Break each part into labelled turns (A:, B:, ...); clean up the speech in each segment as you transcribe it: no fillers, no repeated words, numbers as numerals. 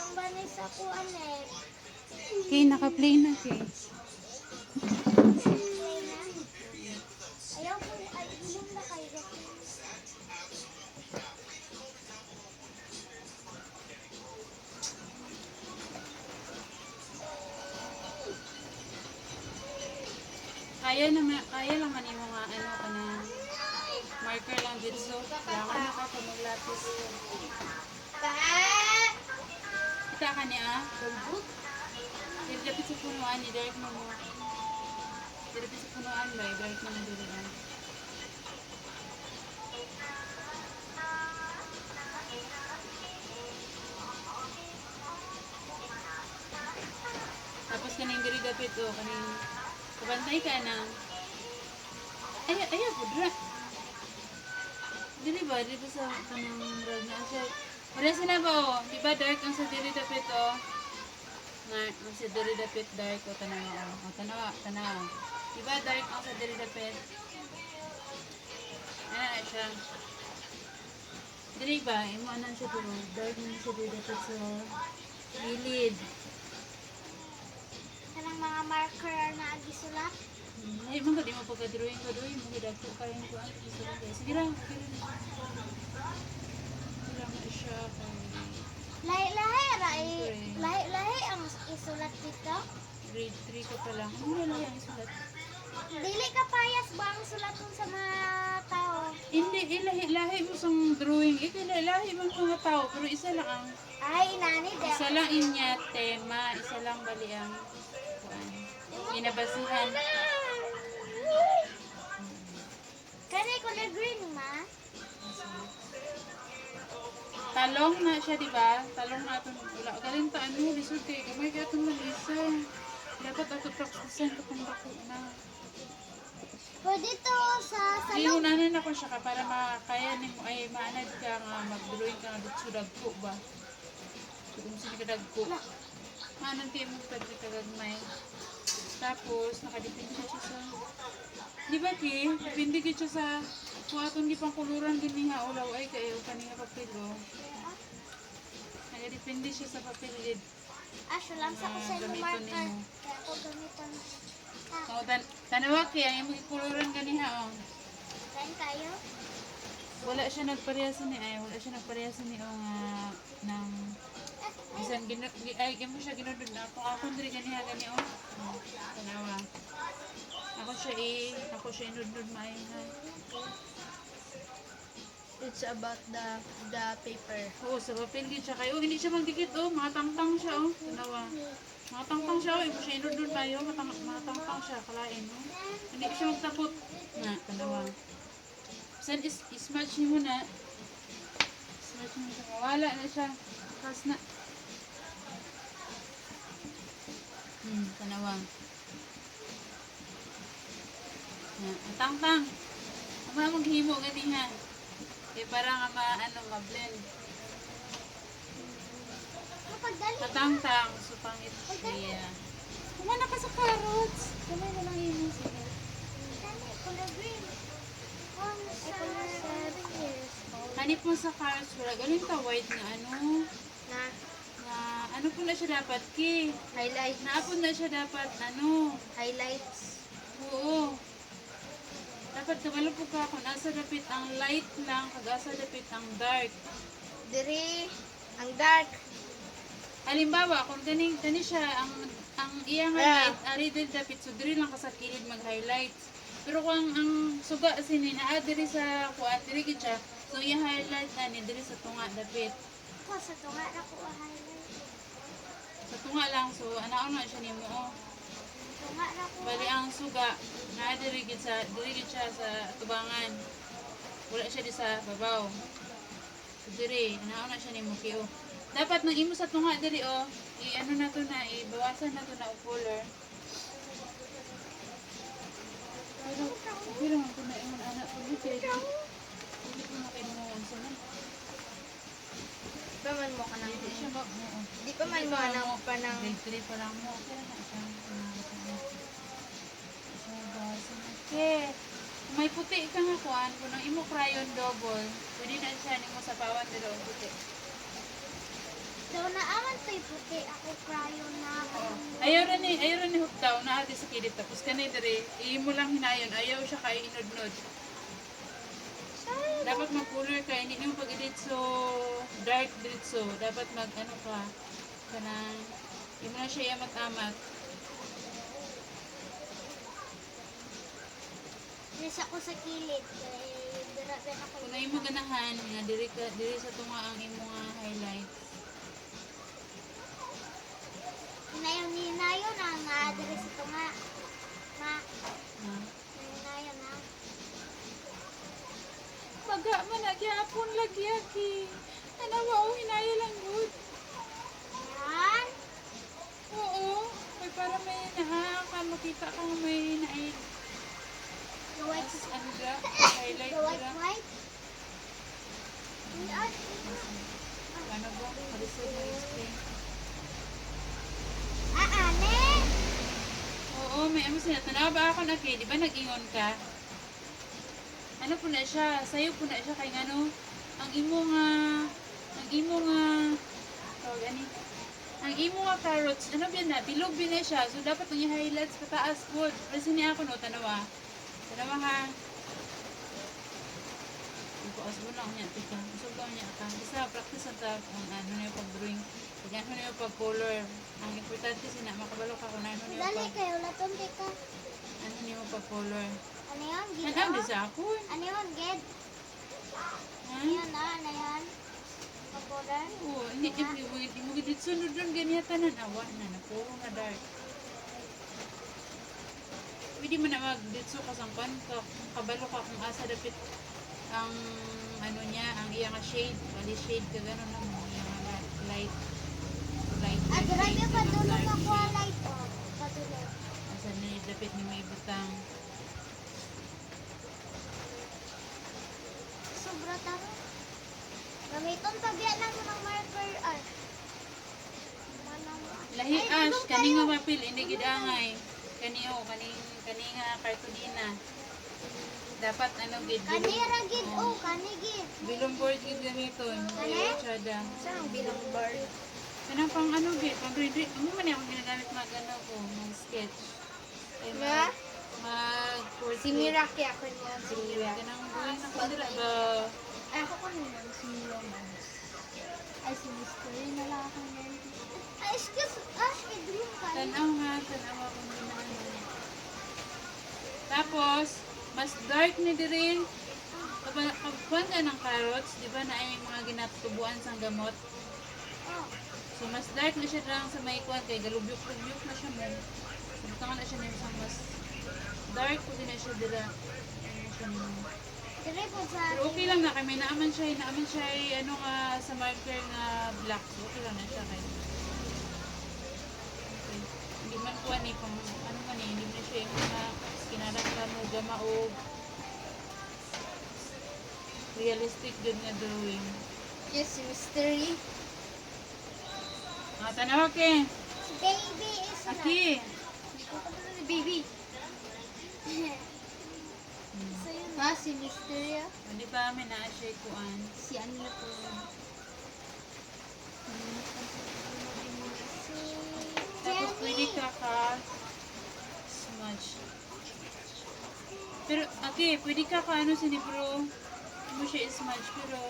A: lang ba ni sa kuan eh?
B: Okay, naka-play na kay.
A: Play na. Ayaw ko, ay, ilong na kayo.
B: Kaya lang man yung mga ano ka na marker lang dito. Kailangan na ka kung maglapis. Kita ka niya, bulbut. Dilapit sa punuan, i-direct mo mo. Dilapit sa punuan ba, i-direct mo mo dito. Tapos kaning diri dapit o, kaning kabantay ka na. Ayaw, pudra. Dili ba, dito sa kanang rag na siya. Wala sila ba o, di ba dark ang sa diri dapit o? Nga, ang sa diri dapit dark o, tanawa o. O, tanawa. Di ba dark ang sa diri dapit? Ano na siya? Dili ba, imo anan siya dito. Dark na siya diri dapit sa gilid.
A: Kanang mga marker na agisulat.
B: Ay, mga di mo pagka-drawing ka doon, mga dagpo kayo ko ang isulat kayo. Sige lang, sige lang na siya.
A: Lahi ang isulat dito.
B: Grade 3 ka pa lang. Ano na lang ang isulat?
A: Dili ka payas ba ang sulat mo sa mga tao?
B: Hindi, lahi mo sa drawing. Lahi mo sa mga tao, pero isa lang ang,
A: Ay, nani,
B: isa lang inya tema, isa lang bali ang, inabasihan.
A: Kani color green, ma?
B: Talong na siya, di ba? Talong na ito. Wala. Galing ta, ano, lisod kay gamay kaya itong malisa. Dapat ako practicean ito kung bako na.
A: Pwede to sa salong.
B: Iunanan ako siya ka para makaya ni mo ay maanad ka nga mag-drawing ka nga dito sa dagko ba? Kung sino ka dagko. Maanad kayo mo pwede kagagmay. Tapos, nakadepende siya sa... Di ba, Ki? Depende ka siya sa... Kung atong di pang kuluran din niya, ulaw ay kayo, kanina papilo. Nakadepende siya sa papilid.
A: Siya lang sa ko sa inyo marker. Kaya ako gamitan.
B: O, tanawa, Ki, ang imong kuluran kaniha, o.
A: Kain kayo?
B: Wala siya nagparehasa ni ay, wala siya nagparehasa ni o nga ng... Bisan, ay, mo siya ginudod na ako diri ganiha gani, o. Tanawa. Ako siya inudod maayon ha.
A: It's about the paper.
B: Oo, sa papel din siya kayo. Hindi siya magdikit, oh. Mga tangtang siya, oh. Tanawa. Mga tangtang siya, oh. Ito siya inudod tayo. Mga tangtang siya, kalain, oh. Hindi siya magtapot. Na, tanawa. Saan ismatch niyo muna. Ismatch niyo siya. Wala na siya. Kas na. Tanawa. Ang tangtang. Ang mga maghimo gani ha. Eh para nga ma-blend. Matangtang. So pangit siya. Kumana ka sa carrots. Kamay na lang yun. Sige.
A: Color green.
B: Hanip mo sa carrots. Wala. Galing ka white na ano.
A: Na
B: Ano po na siya dapat, Ki?
A: highlight.
B: Naapon na siya dapat, ano.
A: Highlights.
B: Oo. Dapat kabalo po ka kung nasa dapit ang light lang, kag asa dapit ang dark.
A: Diri ang dark.
B: Halimbawa, kung kani siya ang iyang light, ari din dapit so diri lang ka sa kilid mag-highlights. Pero kung ang suga sini naa diri sa kuan diri gid siya, so iyang highlight ani diri sa tunga dapit.
A: Ko sa tunga na ko highlight.
B: Sa tunga lang so anaon na siya nimo. Oh.
A: Tunga na ko.
B: Bali ang suga naa diri gid siya sa tubangan. Wala siya di sa babaw. So diri anaon na siya nimo kiyo. Dapat nang imo sa tunga diri oh, i-ano na to na, ibawasan na to na og color. Pero man ko na ingon anak ko dito. Hindi ko na kayo mo sa man.
A: Pa man mo ka nang
B: Hindi siya ba? Oo.
A: di pa man mo nang panang
B: Grade 3 pa lang mo. Kaya na siya. So, bawasan na. Okay. Kung may puti ka nga kuan, kung ang imo crayon double, pwede na siya nimo sa pawan dito ang puti.
A: so naaman to puti ako crayon na.
B: Ayaw rin ni Hukdaw na ate sa kilid. Tapos kanay dere, mo lang hinayon. Ayaw siya kay inod-nod. Dapat mag-color ka. Hindi mo pag-edit so dark diretso. Dapat mag-ano ka. Kanang, hindi mo na siya amat-amat.
A: Nasa ako sa kilid. Daragan ako.
B: Kung na mo ganahan, nga diri sa tunga ang imo nga highlight.
A: Hinayon na nga address ito nga. Ma,
B: Ha?
A: hinayon na.
B: Baga man nagyapon lagi aki. Tanawa o hinaya lang good.
A: Yan.
B: Oo. Ay para may ka makita ka nga may naay.
A: The white,
B: Ano dra? Highlight
A: the white,
B: dra.
A: white. Yan.
B: Ano ba? Kalisod mo explain.
A: Ane.
B: Oo, may amo siya. Tanawa ba ako na kay? Di ba nag-ingon ka? Ano po na siya? Sayo po na siya kay ano? Ang imo nga, tawag ani? Ang imo nga carrots, ano ba na? Bilog ba na siya? So dapat ang i-highlights pataas po. Kasi niya ako no, tanawa. Tanawa ha. Ipuas mo lang niya, tika. Usog daw niya ka. Isa, practice ang ta kung ano na yung pag-drawing. Pag ano na yung pag-color. Ang importante sina, makabalo ka kung ano na yung
A: Dali kayo, laton ka.
B: ano na yung pag-color.
A: Ano yun?
B: Ano
A: Gino?
B: di sa ako?
A: Ano yun, Ged?
B: Ha?
A: Ano yun na? Ano yun? Pag-order?
B: Oo, hindi mo gidit sunod doon ganyan awa na puro na dark. Pwede mo na mag-ditso ka sang pan, kabalo ka kung asa dapit ang ano niya, ang iyang shade, bali shade ka gano'n lang mo, yung light.
A: Ah, grabe
B: shade,
A: pa
B: ganun,
A: dulo
B: dark
A: ka ko
B: shade.
A: light. Oh, padulo.
B: Asa na dapit ni may ibutang.
A: Sobra taro. Gamiton pagya na mo ng marker. Ay. Manang.
B: Lahi
A: Ay,
B: ash,
A: tulong
B: kaning
A: kayo.
B: nga mapil, hindi gidangay. Kaning nga cartolina. Dapat ano gid.
A: Kanira gid kanigid.
B: Bilong board gid gamiton.
A: Kani?
B: Chada.
A: Saan bilang bar?
B: Kanang pang ano gid, pang grade. Ano man ako ginagamit mag ano ko, mag sketch. Ay mag
A: Si Miraki ako niya. Si Miraki.
B: Kanang buhay na ko dira ba.
A: Ay, ako ko naman si Miraki. Ay, si Mystery na lang ako ngayon. Ay, excuse. Dream ka.
B: Tanaw kung ginaano. Tapos mas dark ni diri. Kapag ka ng carrots, di ba na ay mga ginatubuan sang gamot.
A: Oh.
B: So mas dark na siya lang sa may kuwan kay galubyok-lubyok na siya mo. Butang na siya na isang mas dark ko din na siya dira. Ano siya mo.
A: Dire po sa
B: Pero okay lang na kay may naaman siya ano nga sa marker nga black. So, okay lang na siya kay. Okay. Hindi man kuwan ni pang ano man hindi man siya yung mga kinaranglan mo gama o realistic good nga drawing.
A: Yes, si Mystery.
B: Tanaw ke.
A: Si Baby is na.
B: Aki.
A: Si Baby. So yun. Si Mystery.
B: Hindi pa may naa siya kuan.
A: Si ano na po.
B: Tapos pwede ka smudge. Pero, okay, pwede ka ano sinibro. Mo siya smudge, pero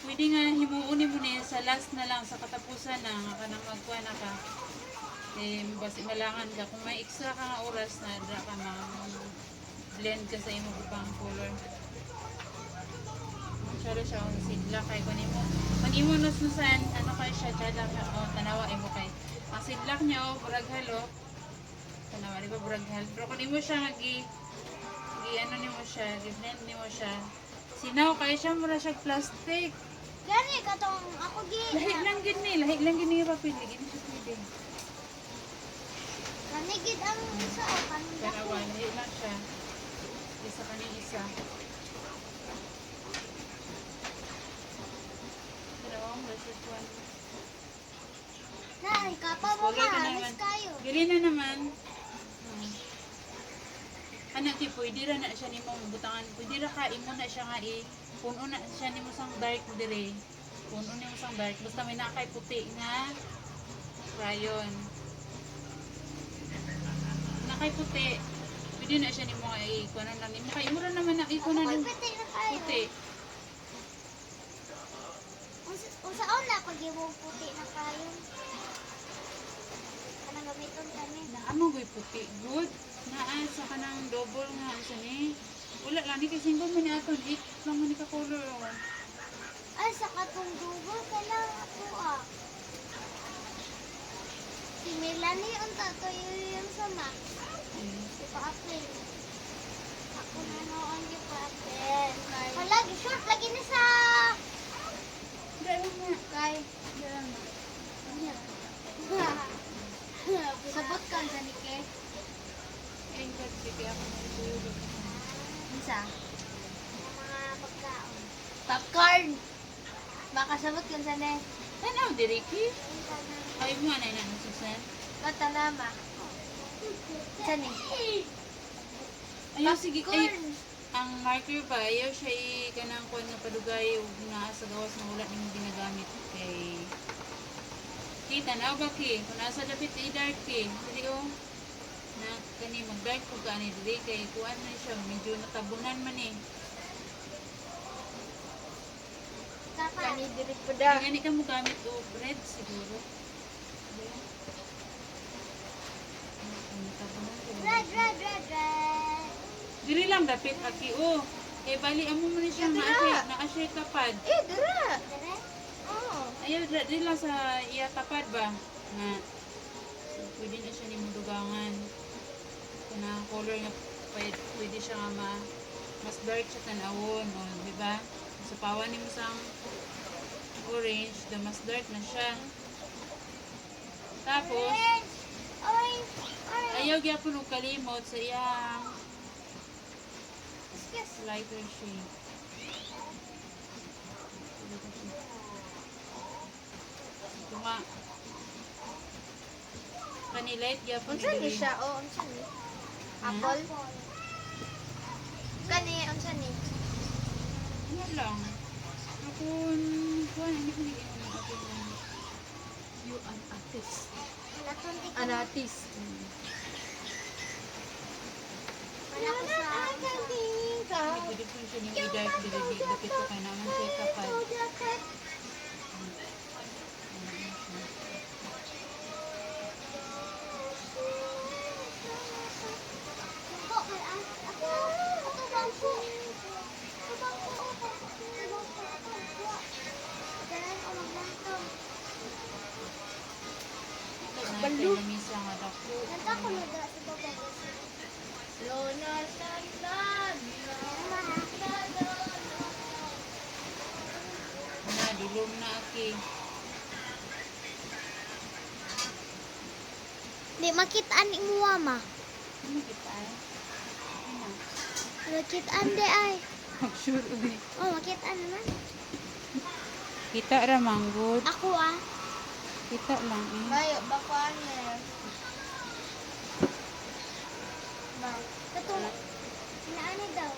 B: pwede nga himuunin mo na sa last na lang, sa katapusan na, nga ka nang magkuha na ka. Eh, basi malangan ka. Kung may extra ka nga oras na, dra ka blend ka sa imong ibang color. Masyado siya ang sidla kay kanimo nusnusan, ano kay siya, tsada ka, tanawa imo kay. Ang sidlak niya, buraghalo, tanawa, di ba buraghal? Pero kung imo siya, ano nimo siya, blend nimo siya, sinaw kay siya, mura siya plastic.
A: Gani katong ako
B: Lahit lang gini yung papel, gini siya pwede.
A: Gani gid ang isa o kanila.
B: Tanawa, lahit lang siya. Isa kaning isa. Tanawa, mura siya kuwan.
A: Nay, kapa mo
B: Color ka
A: ma,
B: naman.
A: alis kayo.
B: Dili na naman. Anak ti pwede ra na siya nimo butangan. Pwede ra ka imo na siya nga puno na siya nimo sang dark dire. Puno niya mo sang dark. Basta may nakay puti nga crayon. Nakay puti. Pwede na siya ni mga ikuanan lang. Kay mura naman na ikuanan
A: Uy,
B: ng
A: pati na kayo.
B: puti.
A: Unsaon na pag yung puti na kayo? Kanang gamiton kami.
B: Naamo goy puti. Good. Naa sa kanang double nga sa ni. Wala lang ni kasi single man ni aton. 8 lang man ni ka color. Oh.
A: Ay, sa katong dugo, kailangan ako ah. Si Melanie, unta to yung sama. Si Paapel. Ako na noon di Paapel. Palagi, short lagi na sa...
B: Dala mo.
A: Kay... Sabot ka sa Nike.
B: Ay, sige ako na ito.
A: Isa. Mga pagkaon. Popcorn! Makasabot ka sa ne.
B: Ano, Diriki?
A: Unta na.
B: Ay, mo na na susan.
A: Kata nama. Sa ni.
B: Ayaw, sige. Ay,
A: Popcorn.
B: ang marker ba, ayaw siya kanang kuan nga padugay ug naa sa gawas na wala nimo ginagamit kay kita na ba ki kung nasa dapit i-dark ki dili o na kani mag-dark ko kani dili kay kuan na siya medyo natabunan man eh.
A: Kani diri po
B: Gani ka mo gamit o red siguro. Natabunan ko.
A: Red.
B: Dili lang dapit aki o. Kay bali amo man siya na-share tapad.
A: Dira. Oo.
B: Ayaw, di lang sa iya tapad ba? Na, pwede na siya ni mudugangan. Kung na color nga, pwede siya nga mas dark siya tanawon. O, di ba? Sa pawan ni mo sang orange, the mas dark na siya. Tapos,
A: Orange.
B: ayaw gyapon og kalimot sa iyang
A: Excuse.
B: lighter shade. Ito nga. Kanilight gyapon.
A: Unsa ni siya? Oh, unsa ni? Apple. Kani unsa ni?
B: Ano lang. Ako, kuhan, hindi ko naging ano ako ng you an artist.
A: Anatis. Wala ko sa
B: Hindi pwede po siya yung i-dark dili dapit ko kaya naman siya kapag. Natin na misa nga dako. Na, dulong na aki.
A: Di makitaan ni mo ma.
B: Ano kita ay? Ano?
A: Makitaan di ay.
B: Sure ulit.
A: Oh, makitaan naman.
B: Kita ra manggod.
A: Ako ah.
B: Kita lang eh.
A: Bayo, bakuan na. Ba. Katong inaani daw.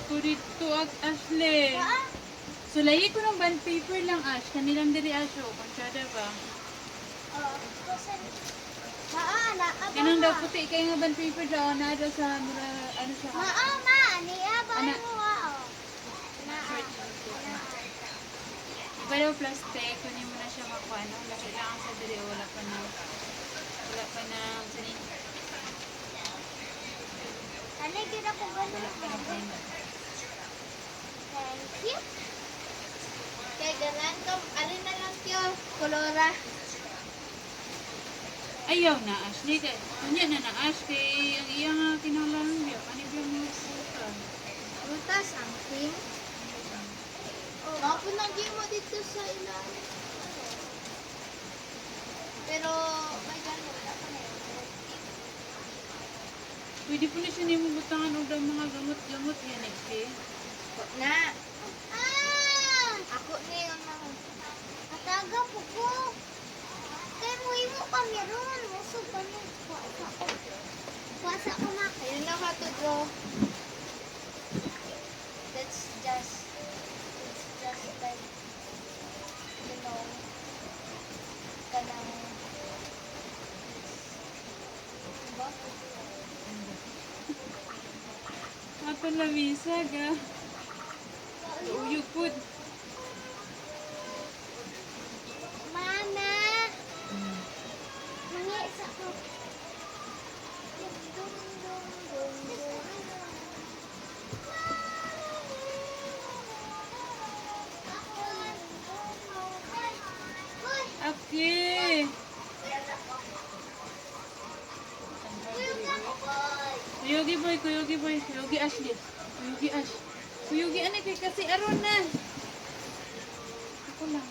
B: Kurito at Ashley.
A: Ah,
B: So, lagi ko ng bond paper lang, Ash. Kanilang diri, Ash. O, konsyada ba?
A: oh, kusan. Na,
B: Kanang daw puti kayo nga bond paper daw. Na daw sa, mura, ano siya?
A: Ma, niya ba
B: Ana.
A: mo ah.
B: Short lang ito. Iba daw plastic. Kunin mo na siya makuha. No? Lagi lang sa diri. O, wala pa na. Sani?
A: Ano gina ko
B: Wala pa na
A: ganun?
B: pen.
A: Thank you. Kaya ganan ko, alin na lang tiyo, kolora.
B: Ayaw na, Ashley. Kunya na na, Ash. Kay ang iya nga kinahanglan niya. Ano yung mga puta?
A: Rutas, ang team. Oh, mapunagi mo dito sa ilalim. Pero, may gano'n, wala pa na yun.
B: Pwede po na siya niyo mabutangan o daw mga gamot-gamot yan eh.
A: Na. Ako ni yung mga. Ataga po ko. Kaya mo imo pa meron. Musog pa niya. Kuwasa ko na. Ayun na ka to draw. That's just
B: lamisa ga. Uyog po.
A: Mama! Mangis ako.
B: Okay. Kuyugi boy. Kuyugi Ashley. Kuyugi Ash. Kuyugi ano kay kasi aron na. Ako lang.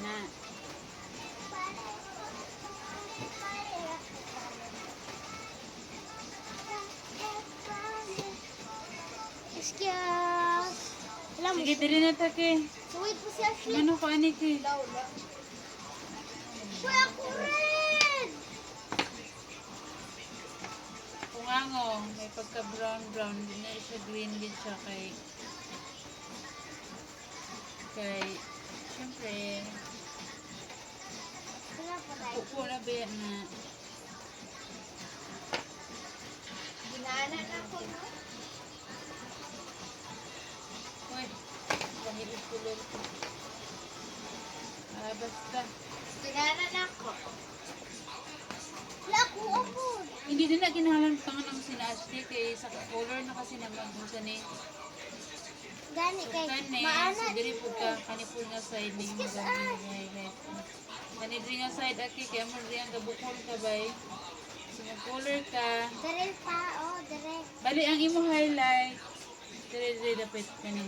B: Na.
A: Excuse. Alam mo,
B: Sige, dili na take.
A: suwid po si Ashley.
B: Ano ko ani ki?
A: Uy, ako rin!
B: Kungango, may pagka brown, hindi na siya green din siya kay syempre
A: Wala po tayo.
B: pupo na ba na
A: Ginaanan ako, no?
B: uy, pahilip kulor ko. Basta.
A: Ginaanan ako. Wala ko ako.
B: Hindi din na ginahalan pa nga ng sinasli kay sa color na kasi naman kung saan eh.
A: Gani kay
B: Kani,
A: maana.
B: so diri po ka, kanipul nga side ni mo gamit. Kani diri nga side aki, kaya mo diri ang gabukol ka bay. So mag-color ka.
A: Dire pa, oh, dire.
B: Bali ang imo highlight. Diri dapit kani.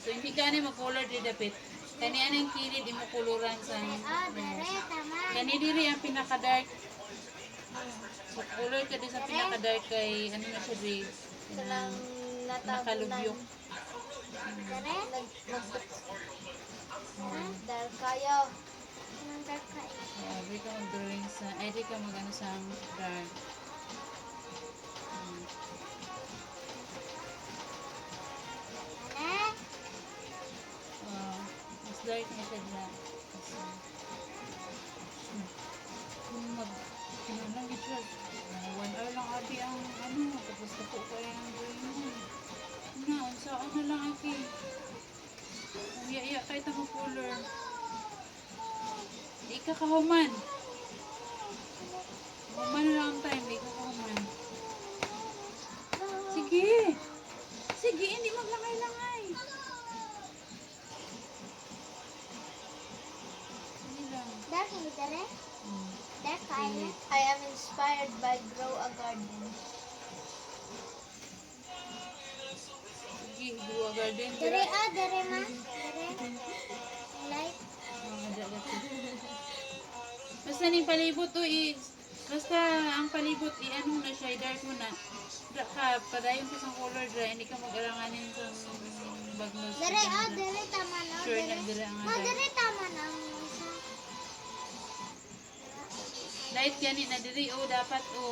B: So hindi ka ni mag-color diri dapit. Kani anang kilid imo koloran sa.
A: Oh, dire, tama.
B: Kani diri ang pinaka-dark. So color ka din sa pinaka-dark kay ano na siya diri.
A: Kanang
B: Nakalubyok.
A: Dire? Dahil kayo. Anong dark kayo?
B: Di ka mag-drawing sa, ay di ka mag-ano sa dark.
A: Ano?
B: Mas dark na siya na. Kasi, kung ano lang ito, 1 hour lang abi ang ano, tapos na po kaya ang drawing mo. Na, saan na lang aki. Kung iya kahit ako color. Di ka kahuman. Human na lang ang time, di ka kahuman. Sige. Sige, hindi maglangay-langay. Sige lang.
A: Dark ni dire?
B: Hmm.
A: Dark kayo?
C: I am inspired by Grow a Garden.
B: Sige, Dua Garden.
A: Dire, dire ma. Dire. Light.
B: Basta ni palibot to basta ang palibot ano na siya, dark mo na. Ka, padayon ko sa color dry, hindi ka mag-alanganin sa bagnos.
A: Dire, dire, tama na.
B: Sure na, dire ang
A: Ma, dire, tama na.
B: Light gani na diri dapat so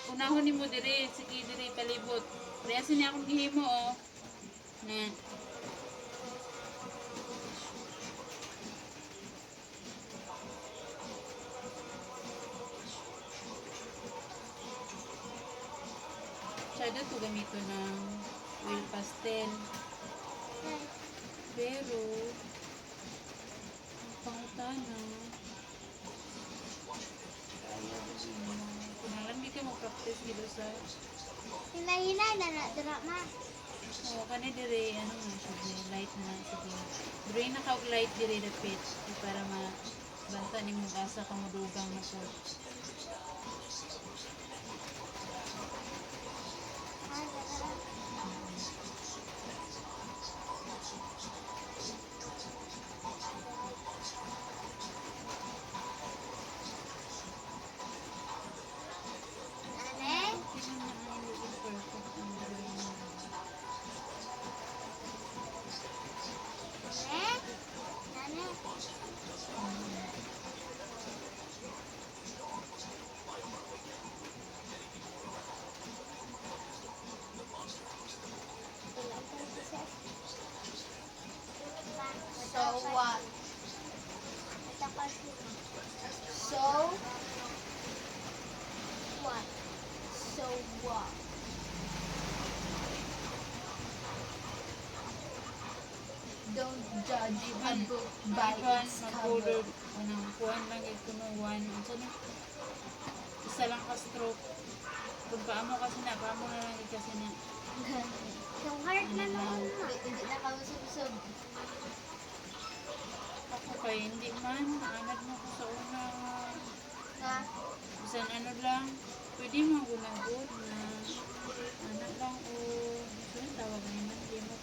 B: unahon nimo diri sige diri palibot. Reason ni akong gihimo na shadow to gamito ng oil pastel. Pero pangutana kunalan di ka mag-practice dito sa
A: Hinay-hinay na na, dire ma.
B: kani dire ano na siya dire, light na sige dire na ka og light dire dapit para mabanta ni mo asa ka modugang na po.
C: So,
A: What?
C: so what? Don't judge a book by
B: Iban,
C: its
B: mag-color,
C: cover.
B: anong, kuhan lang ito no, one, ano ni? Isa lang ka stroke. Kung paamo kasi na, paamo na lang kasi na.
A: Yung heart na noon ma.
C: Hindi na kausap-usap.
B: Ako kay hindi man, naanad mo ko sa una.
C: Na,
B: Bisan ano lang, pwede mo gunagot na anak lang o gusto yung tawag naman, di mo.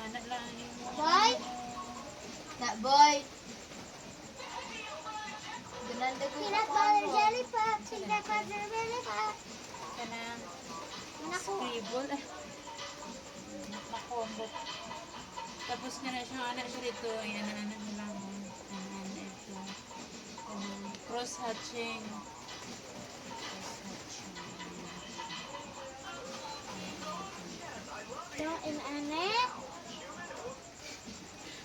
B: Anak lang ang imo.
A: Boy?
C: na boy. Gananda ko
A: Peanut butter jelly pop. Peanut butter jelly pop.
B: Kanang
A: Manako.
B: scribble, makombo. Tapos nga na siyang anak siya dito, ay anak-anak na lang. Anak ito. Cross-hatching.
A: So, in anek.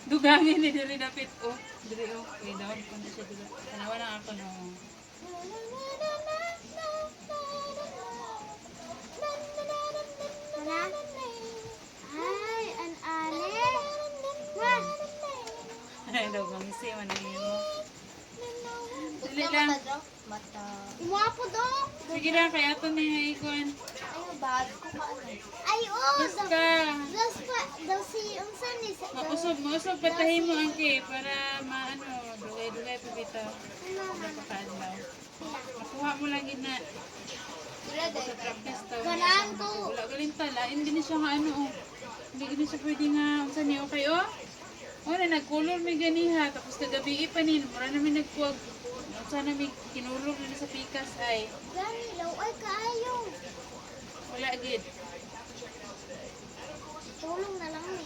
B: Dugangin ni diri dapit oh. Diri oh. Kay daon ko na siya dili. Tanawa lang ako no.
A: Mana? Ay, an anek. Ma.
B: Ay daw gangisi man ang imo. Dili
C: Dili
B: lang.
C: mata daw. Mata.
A: Imuapo do.
B: Sige lang kay ato ni ikon.
C: Ay, bahag ko maano.
A: Ay, oh.
B: Basta
A: Dos pa. Daw si unsan ni sa.
B: mausog patahin mo ang kay para maano, dugay-dugay pa bita. Wala pa kaadlaw. Nakuha mo lang gid na
C: Dila
B: sa
C: dahil.
B: practice taw.
A: Ganan ko.
B: Wala galing tala, hindi na siya nga ano oh. Hindi gini siya pwede nga unsa ni okay oh. Oh, na nag-color may ganiha tapos kagabi pa ni mura namin nagkuwag. Unsa na may kinulog na sa pikas ay
A: Gani, law ay kaayo.
B: wala gid.
A: Tulong na lang ni.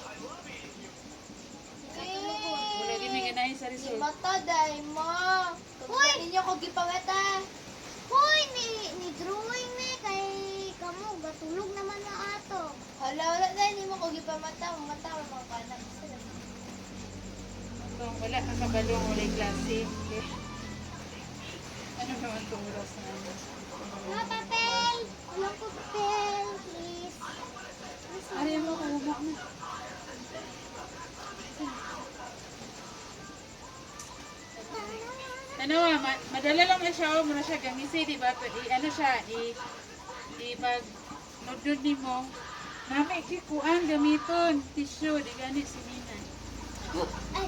B: Wala gid may ganahin sa
C: Si
B: result.
C: mata dahil mo.
A: Hoy!
C: Kung ninyo ko gipangata.
A: Hoy, ni drawing ni kay kamo gatulog naman na ato.
C: Hala, wala dahil hindi mo ko gipamata. Mata ko mga kanak.
B: Wala ka kabalong wala klase. Okay. Ano naman itong oras na ano?
A: Mga papel! Walang po papel, please. Please,
B: Ari mo, kuha na. Tanawa, madala lang na siya, muna siya gamisi, di ba? Ano siya, pag nudod ni mo, mami, kikuan gamiton, tissue, di ganit si Nina.
A: Ay,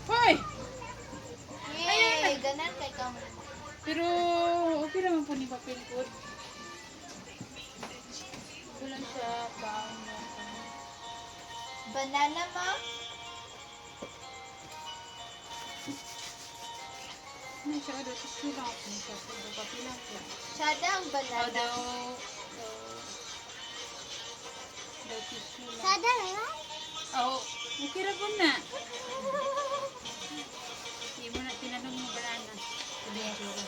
B: Hoy!
C: Yay! Ganan kay kamo.
B: Pero, okay naman po ni papel ko. Ito lang siya, baon mo.
C: Banana ma?
B: Ano siya, ano, tissue lang ako siya, pero papel lang po.
C: Sada ang banana.
B: Daw, tissue lang.
A: sada na yan?
B: Oo, okay ra po na. Hindi mo na tinanong yung banana. Ano yung sura?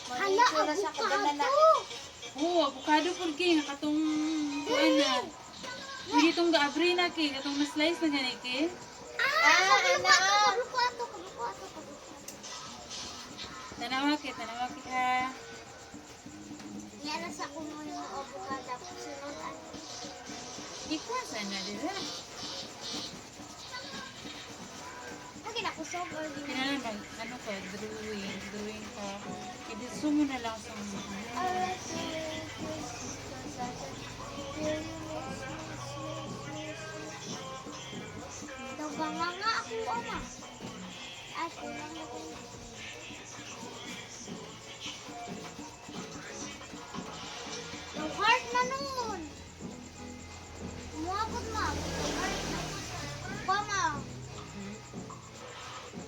A: Hala,
C: Manicure sa kabanana.
A: avocado!
B: Oo, avocado po king, katong kuan na. Hindi itong gaabri na king, katong na-slice na gani king.
C: Ah, ana.
A: Kabluko ato.
B: Tanawa kit ha.
A: Yan na sa kuno yung avocado. Sunod ano.
B: Ikaw sana dira.
A: Lagi na kusog or di na.
B: Kailangan mag, ano ka, drawing ka. Iditso mo na lang sa mga.
A: Daw nga ako ama. Ay, kulang na ko. Daw heart na nun. Umuabot ma. Heart na. Pama.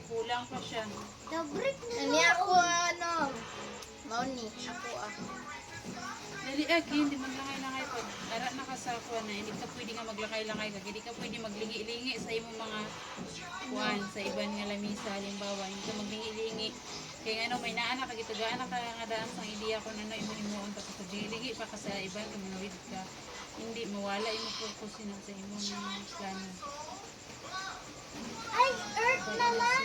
B: Kulang pa siya.
A: Daw break na.
C: Ani ako ano? Mauni. Ako ah.
B: Dali agi, hindi man langay-langay pag ara na ka sa kuan na hindi ka pwede nga maglangay-langay ka, hindi ka pwede maglingi-lingi sa imong mga kuan sa iban nga lamisa halimbawa, hindi ka maglingi-lingi. Kaya ano may naana ka gitagaan ka nga daan sa ideya ko na imo tapos paglingi pa ka sa iban nga manawid ka. Hindi mawala imong focus na sa imong plano.
A: Ay, earth na lang.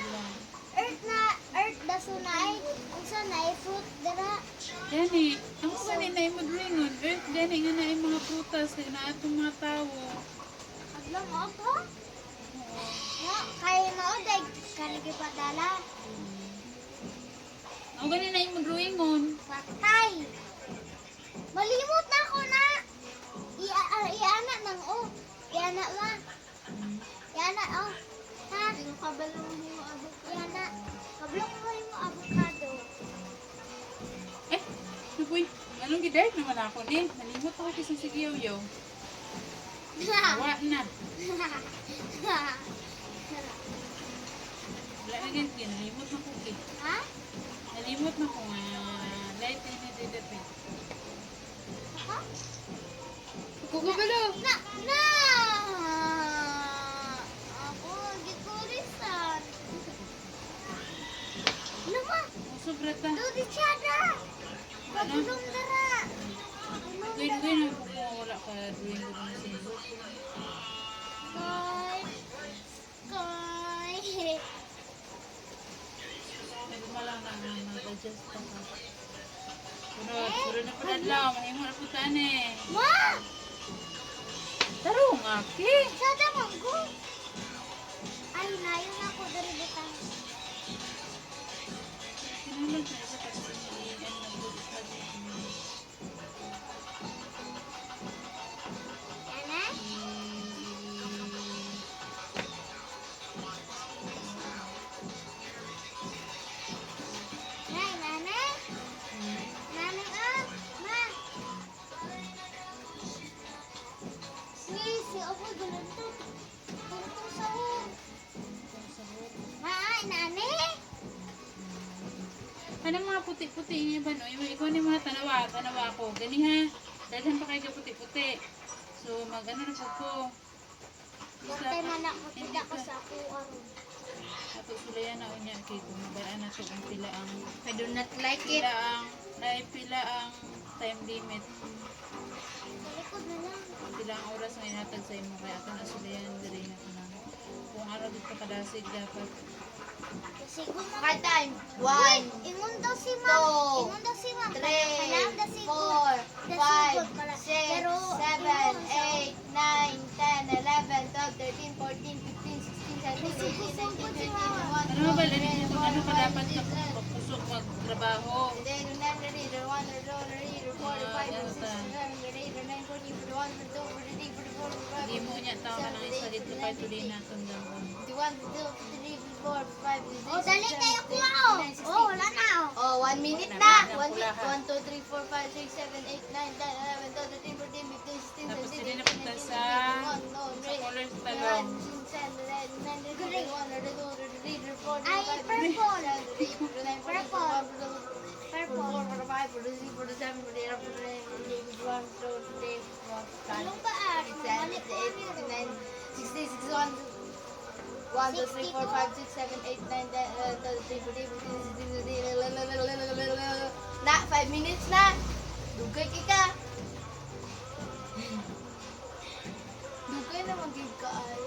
B: gani nga na yung mga prutas kaya na itong mga tao.
A: Agla mo ako?
B: Oo.
A: Nga, kaya maudag. Kanigi padala.
B: Ang gani na yung drawingon.
A: Patay. Malimot na ako na. Iana nang oh. Iana wa. Iana oh. Ha?
C: Yung kabalo mo yung avocado.
A: Iana. Kablok mo yung avocado.
B: Eh, napoy. Anong giday naman ako ni? Nalimot ako kasi si Kiyoyo. Awa na. Wala na ganyan. Nalimot na ko eh.
A: Ha?
B: Nalimot na ko nga. Light na nididipin.
A: Ha?
B: Kukubalo.
A: Na! Ako, gikurisan. Ano ma?
B: Sobra ta.
A: Dudi tiyada. Pagulong dara.
B: Gawin ang wala ka drawing ko na siya.
A: Koy. Koy.
B: Nagmalang na mag-adjust ka pa. Puro na panadlaw. Mahimo na po eh.
A: Ma!
B: Tarong aki.
A: Sada manggo. Ay, nayon ako dari butang.
B: Kinulog na isa kasi ni Ian nag-study.
A: Ana? Nay, nanay. Nanay, ah. Ma. Si ako ganito. Ganito sa Ma, nanay.
B: Ano mga puti-puti nga ba no? Ikaw ni mga tanawa ko. Gani ha. Dahil pa kayo puti-puti. So mag-ano na po ko.
A: Bakit man ako tida ko sa ako aron.
B: Ato sila yan na unya kay kung mabayaan na to ang pila ang
C: I do not like it.
B: pila ang time limit.
A: Sa likod na lang.
B: Pila ang oras nga inatag sa imo kaya ato na sila yan diri na kanang. Kung araw dito kadasig dapat.
A: Kasi kung
C: Okay, time.
A: Uy,
C: 1,
A: ingon daw si ma'am.
C: Two,
A: Ingon daw si ma'am.
C: 3,
A: Kailangan daw si
C: 4, 5, 6, 7, 8, 9, 10, 11, 12, 13, 14, 15, 16, 17, 18, 19, 20, 21,
B: Ano ba lali dito ano ka dapat ka pagpusok magtrabaho. Hindi mo niya tao ka nang isa dito kay tuloy na tundang.
A: Oh, dali tayo kuha oh. Oh, wala na oh.
C: Oh, 1 minute na. 1 minute. 1, 2, 3, 4, 5, 6, 7, 8, 9, 10, 11, 12, 13, 14, 15, 16,
B: Tapos
C: 17,
B: hindi
C: 18,
B: na punta
C: 19,
B: sa
C: 20, 21,
B: colors talong.
A: Ay, purple. Anong ba ah? Balik ko yun.
C: 1, 2, 3, 4, 5, 6, 7, 8, 9, 10, 11, 12, 13, 14, 15, 16, 17, 18, 19, 20. Na, 5 minutes na. Dugay ka. Dugay na magig ka ay.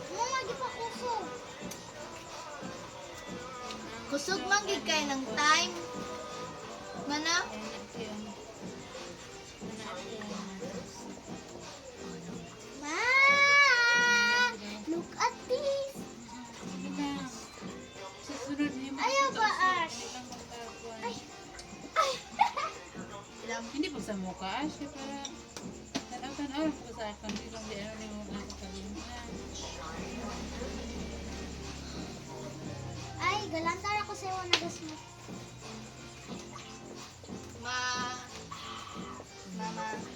A: Ano nga di pa kusog?
C: Kusog magig kay ng time. Mana?
A: Ma! Look at this.
B: Susunod niyo.
A: Ayaw ba, Ash? Ay. Ay.
B: Hindi po sa mukha, Ash. Para tanaw-tanaw po sa akin. Hindi lang di ano ni mo nakakalimutan.
A: Ay, galantar ako sa iyo nagas mo.
C: Mama.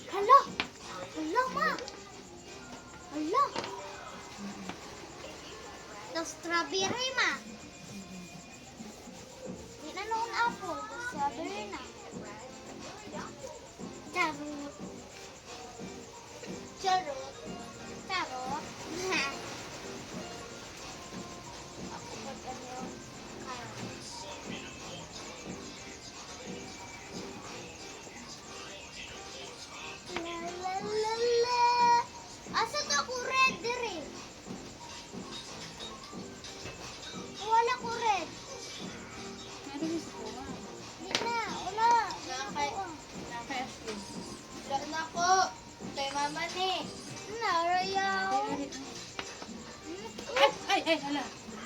A: Hala! Hala, ma! Hala! The strawberry, ma. Di na noon apple. The strawberry na. Charot. Charot. Charot. Ako pa ano? Carrots. La la la la. Asa ka ko red dire? Wala ko red.
B: Ano gusto ko ba?
A: Di na, wala.
C: Nakakay-
A: Wala.
B: Nakaka-Ashley.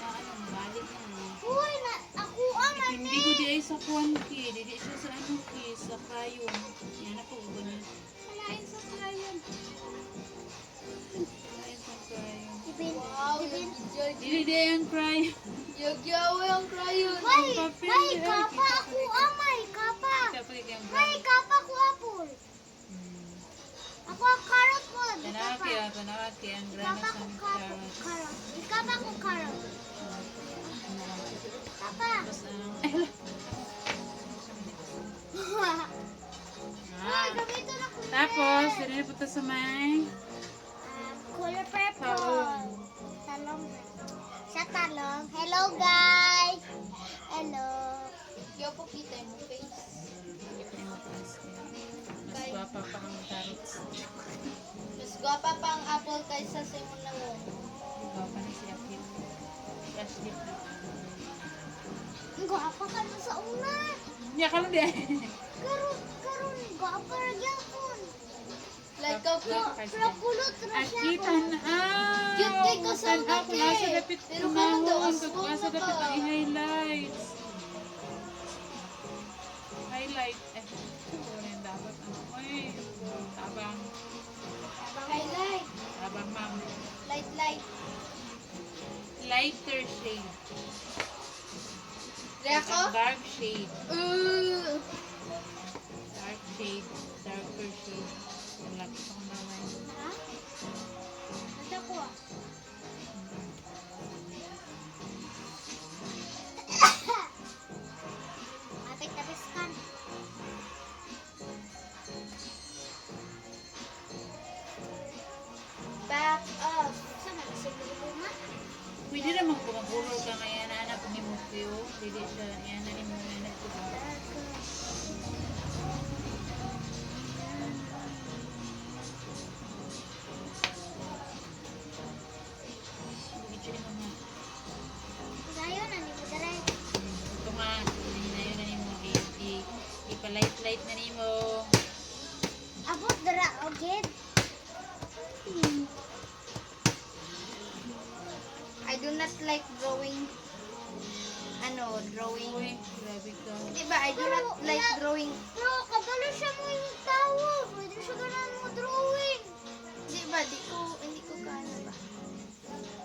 B: ano, balik na.
A: Uy, ako man
B: Hindi ko di ay sa kuwan ki, di siya sa ano ki, sa kayon. Yan ako ba niya?
A: Kalain sa krayon.
B: Ayun sa kayon.
C: Wow,
B: Di ang cry.
C: yagyaw yung crayon.
A: May,
B: Papel,
A: may
B: ay,
A: kapa
B: kita
A: ako
B: ko.
A: may kapa.
B: Kapag yung
A: May
B: cry.
A: kapa ko apple. Ako ang carrot mo. Di kapa.
B: Tanawaki ang grana
A: Kapa
B: sa
A: ko
B: carrots.
A: carrot. Di kapa ko carrot. Kapa.
B: Tapos
A: Uy, gamito na ko.
B: Tapos, dinili po sa may
A: Color purple.
B: talong.
A: Talong. Sa talong. Hello, guys. Hello.
C: Yo po kita mo face.
B: Mas guwapa pa ang carrots.
C: Mas gwapa pa ang apple kaysa sa mo na mo.
B: Guwapa na si Akil. Ashley.
A: Gwapa ka na sa una.
B: Niya ka lang di.
A: Karon, gwapa ra gyapon.
C: Like a
A: Pero kulot ra siya.
B: Akitan
C: Cute kay ko sa
B: Tan ako
C: kake.
B: nasa dapit
C: Pero karon daw
B: kumahon.
C: aswang
B: Nasa
C: na
B: dapit
C: ka.
B: ang i-highlights. Highlight. Siguro yung dapat ano. Uy, tabang.
C: Highlight.
B: Tabang ma'am.
C: Light.
B: Lighter shade.
C: Diya ko?
B: Dark shade.
C: Uh,
B: Dark shade. Darker shade. Ang laki pa kung naman.
A: Ha? Nasa ko. Apit na biskan.
C: back up.
A: Sa nagsigluma.
B: Pwede naman kung mag-ulol ka ngayon na anak ni Mukyo. Pwede siya. Yan na ni Mukyo na ito. Pwede siya ni Mukyo.
A: Sayo na ni mo dere.
B: Ito nga. Hinayo na ni Mukyo. Ipalight-light na ni mo.
A: Abot dara ogid.
C: I do not like drawing. Drawing.
B: Uy, grabe ka.
C: Diba, I do not like drawing.
A: Pero kabalo siya mo yung tawo. Pwede siya ganun mo drawing.
C: Diba, hindi ko kaya ba?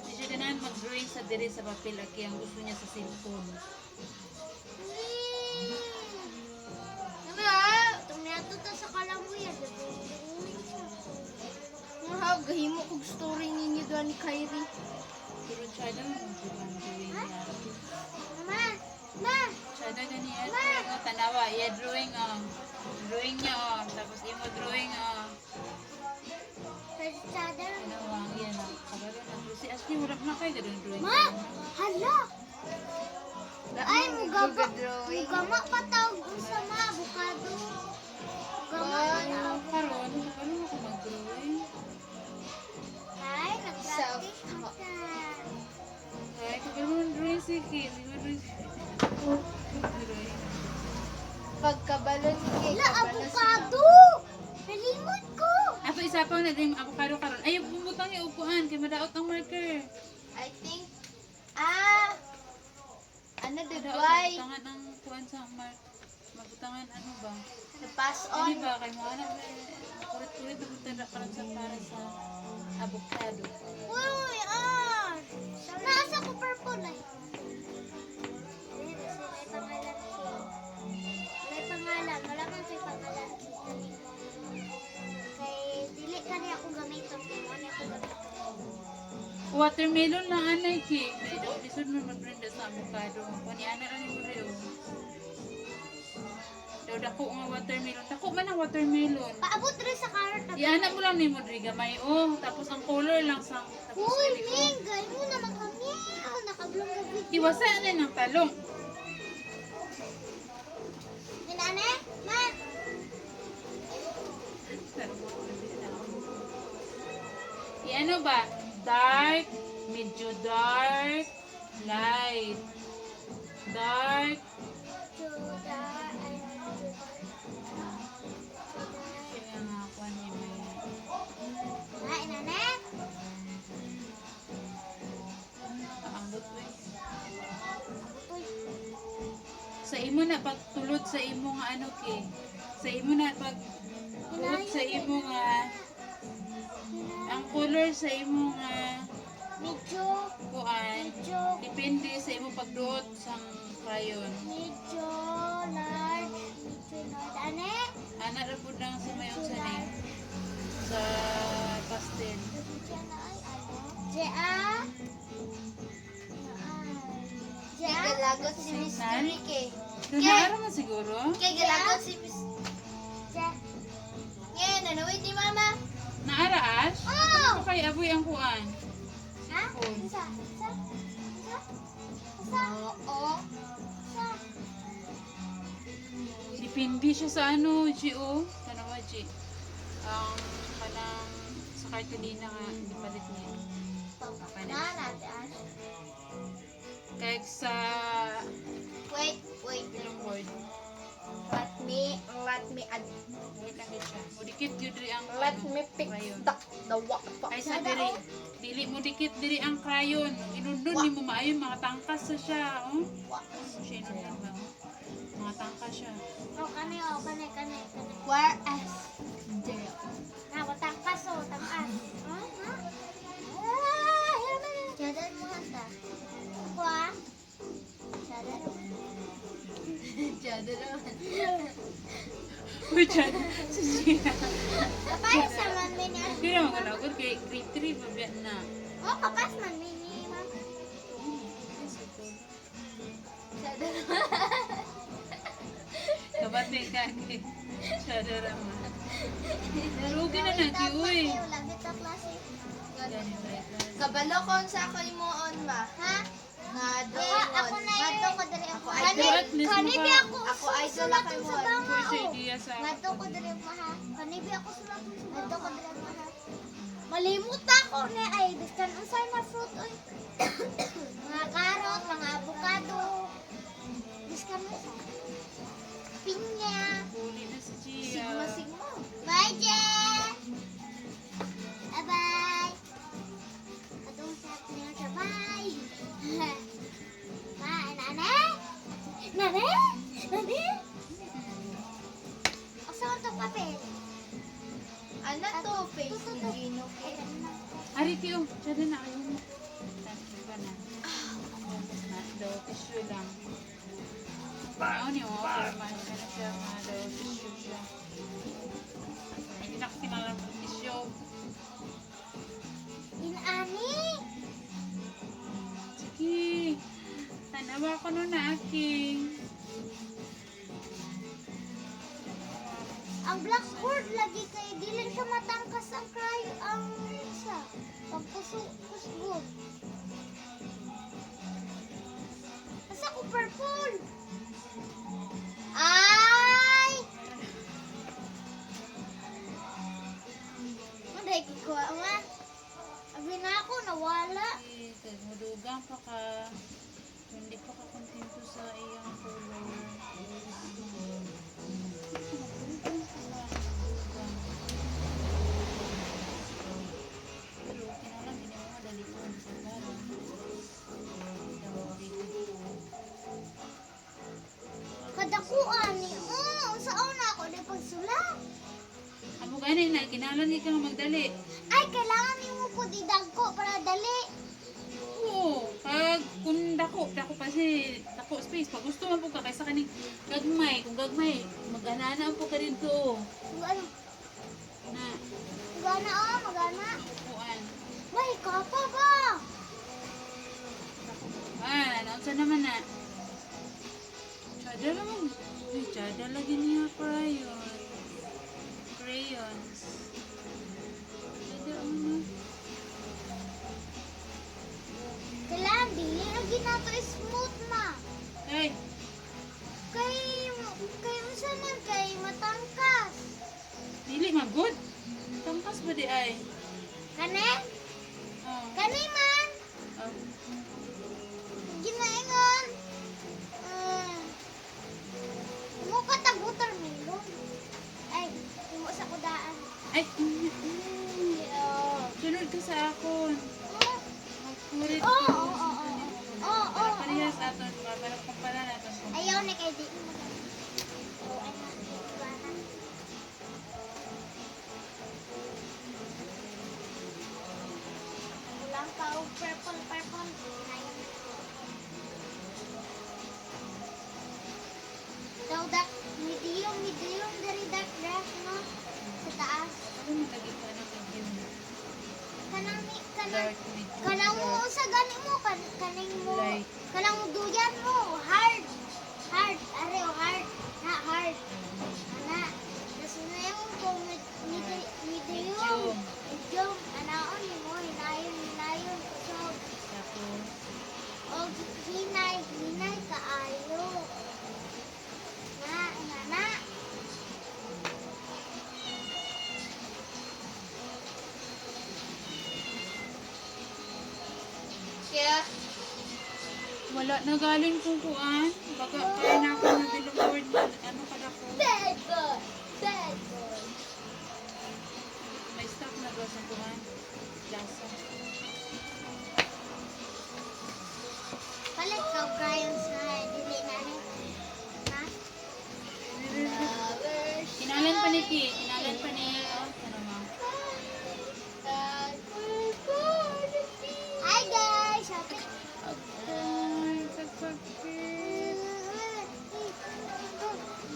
B: Hindi siya ganahan mag-drawing sa dire sa papel. Aki ang gusto niya sa cellphone.
A: Itong nato ta sa kalambuyan.
C: Mahal, gahimo kong story ninyo doon ni Kyrie.
B: Pero siya daw yung drawing niya.
A: Ma!
B: Siya daw na niya. Ano, tanawa. Iya drawing drawing niya tapos imo drawing
A: Sada.
B: tanawa. Yan kabalo na. Si Ashley wala na kayo ganun drawing.
A: Ma! Hala! Ay, mugama.
C: drawing.
A: Mugama pa tawag sa mga avocado. Mugama pa tawag.
B: Karon ako mag-drawing.
A: Ay, nag-practice mo siya.
B: Ay, kabalo mo ng drawing si Kim. Di ba drawing si drawing.
C: Pagkabalon kay
A: Hala, avocado! Nalimot ko!
B: Ato isa pa na din avocado karon. Ay, bumutang yung upuan kay madaot ang marker.
C: I think, ano the
B: Madaot
C: why?
B: mabutangan ang kuan sa mark. Mabutangan ano ba?
C: Pass
B: Hindi
C: on.
B: ba kay mo anak kulit-kulit na butanda karon sa para sa avocado.
A: Uy, nasa ko purple ay. May pangalan ko. May pangalan. Wala man may pangalan. Kay dili ka niya akong gamiton. Kung ano ako gamiton.
B: Watermelon lang anay ki. Lisod mo mag-blend sa avocado. Kani ana lang yung reo. Daw dako nga watermelon. Dako man ang watermelon.
A: Paabot rin sa carrot na.
B: Iana mo lang ni mo diri gamay tapos ang color lang sa tapos
A: Uy,
B: dili ko.
A: Ming! Gay mo naman kami. Nakablong na video.
B: Iwasa na ng talong.
A: Ninane? Ma!
B: Ano ba? Dark, medyo dark, light. Dark,
A: Juda.
B: kaya nga ako niya may
A: Ha, inane?
B: paambot mo eh. sa imo na pagtulod sa imo nga ano ke. Sa imo na pagtulod sa imo nga ang color sa imo nga
A: Medyo,
B: kuan
A: medyo,
B: depende sa imo pagduot sang crayon.
A: medyo large. Ane?
B: Ana ra pud nang sa mayon sa ni sa pastel.
A: Diyan na ay ano? Jea?
C: Kay galagot si Miss
B: Nan?
C: Ricky.
B: Nanara man siguro.
C: Kay galagot si Miss...
A: Jea?
C: Ngayon, nanawid ni Mama.
B: Naara Ash?
A: Oh!
B: Ito kay aboy ang kuan.
A: Ha?
B: Cellphone.
A: Isa? Isa? Isa? Isa?
C: Oo.
A: Isa?
B: Depende siya sa ano, G.O. Tanawa, G. Ang kanang sa cartolina nga, hindi palit niya.
A: Na natin Ash.
B: Kahit sa
C: Wait.
B: ilang word.
C: Let me add.
B: Wait lang yun siya. Mudikit yun diri ang
C: Let
B: ano,
C: me pick
B: crayon.
C: the what.
B: Ay sa diri, dili mo dikit diri ang crayon. Inundon ni mo maayon, mga tangkas sa siya. Oh? Siya inundon ba? Mga tangkas siya.
A: Oh, kani.
C: Where is there?
A: Tangkas o, tangkas. Ha? Ha? Ah, hirap na. Jadan mo hanta. Ako ah. Jadan mo.
C: Jada naman.
B: Uy, dyan. Si Gina.
A: Kapayos naman min niya.
B: Hindi naman kalagod kay grade 3 ba biyan na.
A: Oh, kapas man min ni ma'am.
C: Jada naman.
B: Kabate ka kay Shada Rama. Narugi na na, uy.
A: Lagi ta klase.
B: Gani, right, right.
C: Kabalo kon sa ako imoon ma.
A: Ha?
C: Nga
A: Ako na
C: doon.
A: yun. Ako dali ako.
C: Ako
B: idol. At least
A: Kanibi
B: mukha-
A: ako.
C: Ako idol
A: sulat
C: ako
A: sa
C: mo.
A: banga.
B: Kung siya
A: oh.
B: idea sa...
A: Ngadto ko dali ako ha. Kanibi ako sulat sa banga. Ngadto ko dali ako ha. Malimut ako na ay biskan unsay na fruit oy. Mga karot, mga avocado. Biskan mo. Pinya.
B: Huli na si Gia.
C: Sigma.
A: Bye, Jen! Bye-bye! Atong sa atin siya. Bye! Bye, nane? Nane? Nane? Asa ko itong papel?
C: Ano to? Face ni Gino.
B: Ari, tiyo. Shada na kayo mo. Thank you pa na. Na, daw, tissue lang. Ano niyo, formal ka na siya, mga daw, tissue siya. Hindi na kasi nalang tissue.
A: Inani?
B: Sige. Tanawa ko nun na aking.
A: Ang blackboard lagi kay dili siya matangkas ang cry ang isa. Pagkusog. Asa ko purple? Ay! Maday kikuha man. Abi na ako nawala.
B: Kaya madugang pa ka. Hindi pa ka kontento sa iyang color. Pero kinalang hindi mo madali ko sa barang.
A: Kadakuan ni. Saan na ako di pagsulat?
B: Amo gani na kinalang di ka nga magdali.
A: Ay, kailangan ni mo po didagko para dali.
B: Oo, pag kung dako kasi dako space pag gusto mo po ka kaysa kaning gagmay, kung gagmay mag-anana po ka dito.
A: Ano?
B: Na
A: Magana magana.
B: kuan.
A: May kapa ba?
B: Naunsa naman na. Chada lang. Uy, chada lagi niya crayon. Crayons. Chada ano.
A: Kailangan dili lagi nato smooth ma.
B: Ay,
A: Kay masaman kay matangkas.
B: dili magod. Tangkas ba di ay?
A: Kane?
B: Oh.
A: Kane man.
B: Oh.
A: Ginaingon. Mo ka tag watermelon. Ay, mo sa kudaan.
B: Ay,
A: Oh.
B: sunod ka sa akon. Magkurit
A: Oo,
B: ka.
A: oo, oo. Oo, oo.
B: Parehas aton, para kumpara natin
A: Ayaw na kay di mo. Oh, ay na. Iwanan. Ulang pa o purple. Ayun. Daw dak medium dari dak no sa taas.
B: Ano mo lagi ka na medium?
A: Kanang
B: Dark medium.
A: kanang mo sa gani mo kaning mo.
B: Light.
A: Kanang mo duyan mo hard. Are o hard. Na hard. Ana. Tapos na yung kung medium. Medium. Anaon mo hinayon kusog.
B: Tapos,
A: O hinay kaayo. Na.
C: Kaya,
B: wala na galing kung kuan. Baga, kaya na ako na billboard. Ano ka na ko?
A: Bad boy.
B: May stock na daw sa kuan. Lasa.
A: Palit ka crayons na dili na ni. Ha?
C: flowers.
B: Kinalan pa ni Ki. Kinalan pa ni, ano mo?
C: That were for the sea.
A: Hi guys. Happy
B: Ay, sasakit.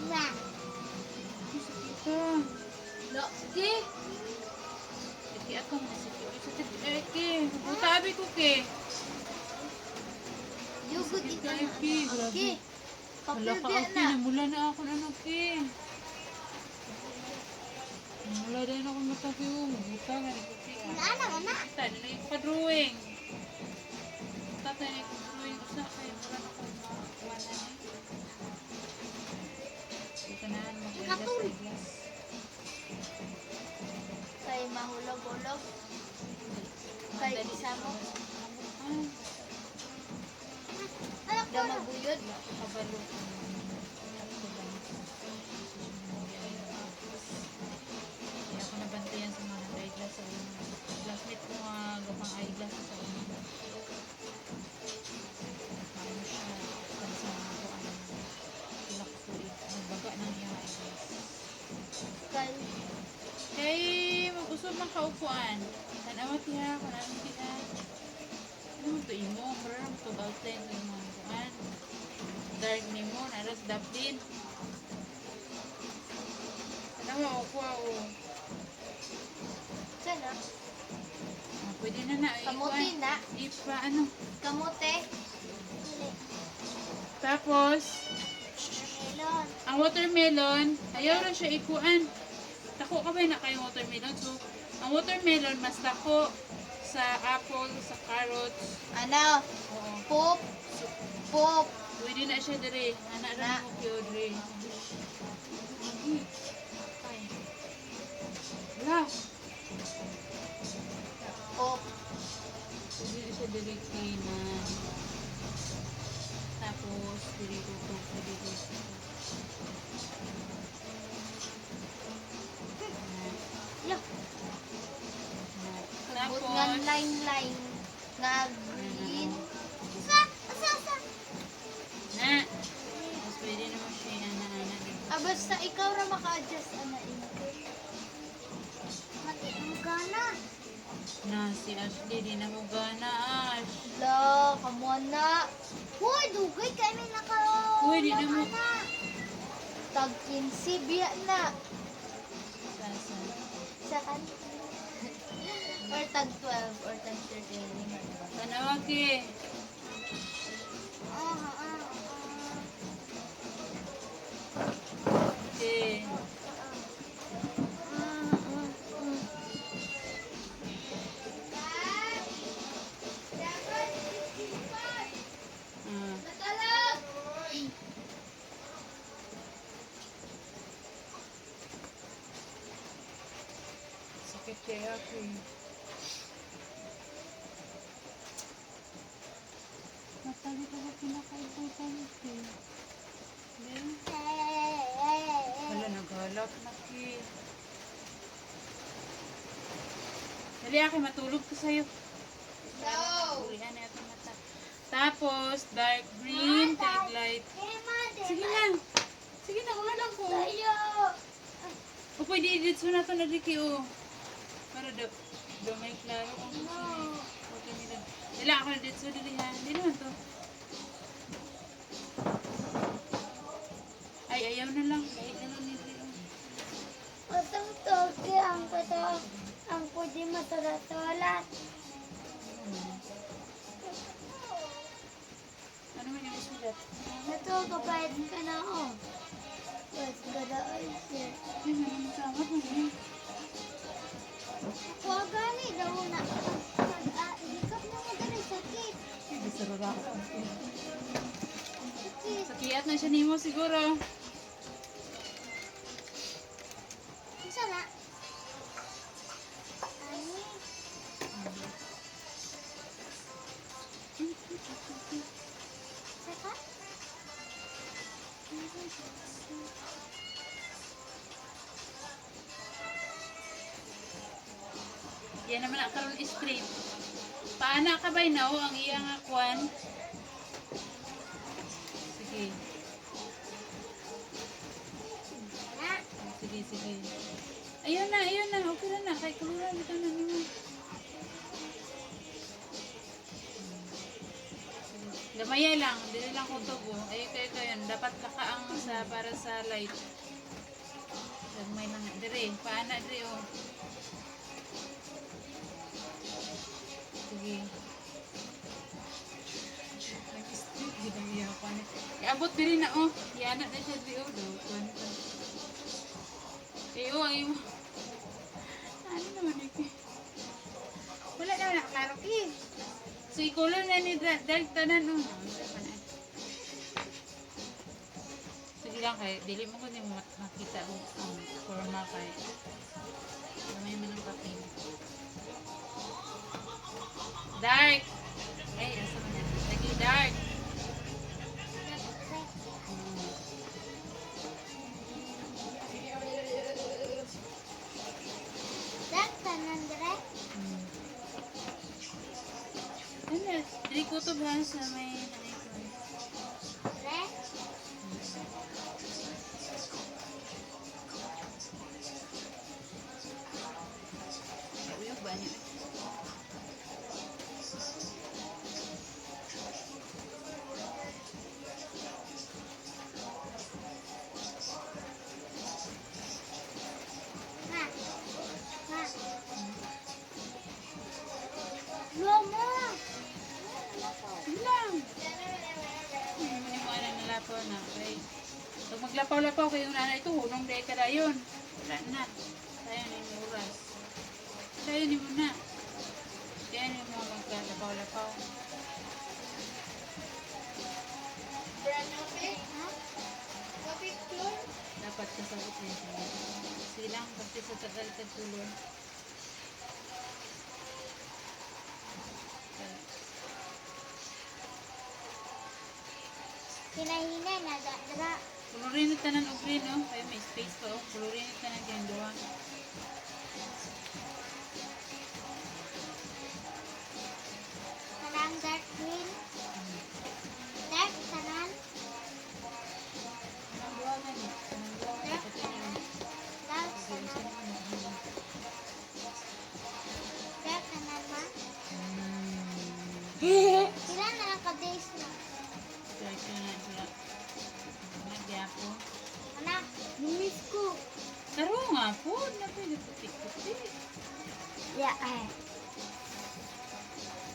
A: na.
B: Ito.
C: Laki.
B: Ki ako masakit. Sakit Ki. Butabi ko Ki.
C: Yugod
B: Sakit
C: ito.
B: kayo Ki. Grabe.
C: Okay.
B: Wala ka
C: Papilbian
B: ako.
C: na.
B: Namula na ako na ano Ki. Namula din ako masakit. Mabuta nga ni ko Ki.
A: Ana.
B: Basta, nila yung pa-drawing. Tatay na yung drawing. Usa kayo. Wala na akong makuha na ni. Hindi ka na mag-ilas sa iglas.
C: Kay mahulog-hulog. Kay isa mo.
B: Ay,
C: Damaguyod.
B: kabalo. Kaya ako nabantayan sa mga eyeglass sa una. Classmate ko nga gapang eyeglass sa una. Ano siya, pansa nga ako ano, ilak ko nagbaga ng iyang eyeglass.
C: Kay
B: Kay, mag-usap ng kaupuan. Tanawat niya, kunanong kita. Ano mo ito imo? Mararang ito outline ko yung mga kuan. Dark ni mo, naras daplin. Tanawa, ukuha o.
C: sana.
B: Pwede na na.
C: Kamuti na.
B: Ipa, ano.
C: Kamote.
B: Tapos,
A: Melon.
B: ang watermelon, ayaw lang siya ikuan. Tako ka ba na kayo watermelon? So, ang watermelon, mas tako sa apple, sa carrots.
C: Ano?
B: Oo.
C: Pop. Pop.
B: Pwede na siya dire. Anak
C: Na.
B: na mo kyo dire. Ay. Wala.
C: Pop.
B: Pwede na siya dire kina. Tapos, dire tutok, dire tutok.
A: Look.
C: Kagbut
B: Tapos,
C: nga line-line. Nga green.
A: Sa.
B: na. Tapos, pwede naman siya ana-ana din.
C: Ah, basta ikaw ra maka-adjust ana ina.
A: Mati ang gana.
B: Na, si Ashley, di na mo gana, Ash.
C: La, kamo na.
A: Hoy, dugay kami naka.
B: Hoy, di na mo.
C: Tag 15 biya na.
B: Sasa.
C: Sa kan. Or tag 12 or tag 13.
B: Tanawag eh. Okay. Ah. Sakit kaya ako eh. Matalit ako pinaka-importante. Then, wala naghalap na ki. Dali ako, matulog ko sa'yo.
C: No.
B: Ulihan na itong mata. Tapos, dark green, tag light.
A: Kaya man,
B: Sige lang. Sige na, wala lang ko.
A: Tayo.
B: O pwede i-ditso na ito na Ricky, o. Para daw may klaro. Okay nila. Dila ako na ditso, dili ha. Hindi naman to. Ay, ayaw na lang. Kahit na lang nili, o.
A: Matang toge ang kata ang pwede matulatulat.
B: Ano man yung sulat?
A: Ito, kapait ka na ako. Wait, gada ay siya.
B: Yan, ano mo sa amat mo?
A: Ako gani daw na. Hikap na mo dali sakit. Sakit.
B: Sakiyat na siya nimo siguro.
A: Isa na. Ani. Saka?
B: Yan naman ang karoon straight. Paana ka ba na ang iyang akwan? Sige.
A: Na.
B: Sige, sige. Ayun na, ayun na. Okay na na. Kahit kaluran, ito na naman. Gamaya lang. Dili lang ko tubo. Ayun kayo yun. Dapat lakaang sa, para sa light. Gamay lang. Dire. Paana dire o. Sige. Nag-straight. Di ba niya ako? Iabot din na oh. Iyanat na siya dire o. Iyo, iyo. Ano naman ito? Wala na nakaklaro. So, ikulo na ni Delta na no. Sige lang kay, dili mo ko ni makita ang forma kay. May man ang papel. Dark! Ay, asa man yan? Lagi dark.
A: Dak tanan dire.
B: Ano, dili ko to ba sa may naikon?
A: Dire.
B: Uyog ba niya?
A: Na. Na. Lomo.
B: Sige lang. Hindi mo alam nalapaw na. Okay. Pag maglapaw-lapaw kayo na ito, hunong day ka na yun. Wala na. Tayo na yung oras. Tayo ni mo na. Kaya ni mo maglapaw-lapaw. Dapat kasabot din siya. Silang pati sa tagal tagtulon.
A: Hinahinay na dra.
B: Kulurin na tanan og green, no? Kaya may space pa, oh. Kulurin na tanan yung duwa.
A: Tanang dark green. Dark tanan.
B: Anong duwa man eh? Anong duwa man eh? Pati na yun.
A: Dark
B: Sige,
A: tanan.
B: sige, ano.
A: Dark tanan ma.
B: Mm.
A: Ilan na lang ka-days na.
B: Try ko na sila. Nagyapo.
A: Anak, miss ko.
B: Karo nga po. Na pwede puti-puti.
A: Ya, ay.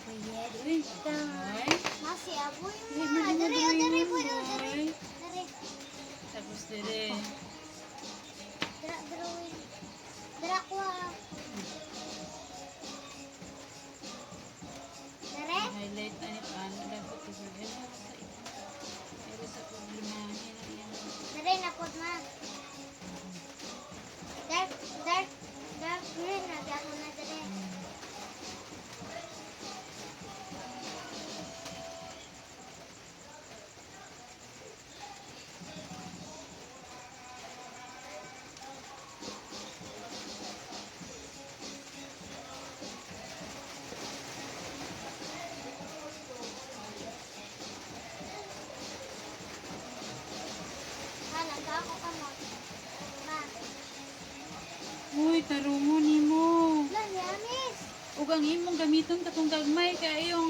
A: Pwede.
B: Uy, ay.
A: Masi aboy
B: Uy,
A: mo. Dari, oh, dari, boy, oh,
B: Uy.
A: dari. Dari.
B: Tapos dire.
A: Dara, drawing. Dara ko ah. Dari.
B: Highlight na ni paano. Dapat kasi pero sa problemahin ang yan.
A: Dari na po ma. Dark, dark, dark green na. Dako na dari.
B: tarungo nimo.
A: Wala ni Amis.
B: Ug ang imong gamiton katong gagmay kay yung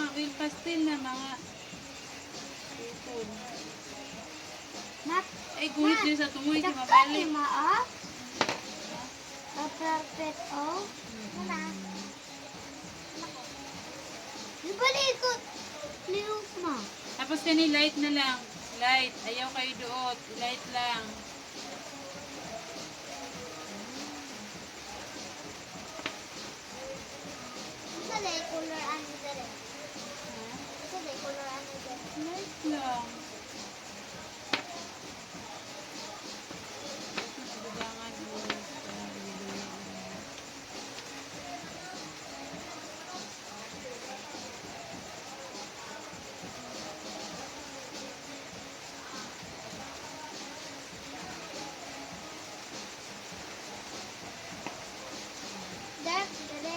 B: oil pastel na mga tutol.
A: Nak,
B: Ay gulit din sa tungoy kay
A: saktan
B: mabalik.
A: ni Maa. Perfect, oh. Wala. Ibalik ko. Liwag mo.
B: Tapos kani light na lang. Light. Ayaw kayo duot. Light lang.
A: Dali, color ano dali. Dali, color ano dali.
B: Light lang. Nagudangan o
A: Dark, dali.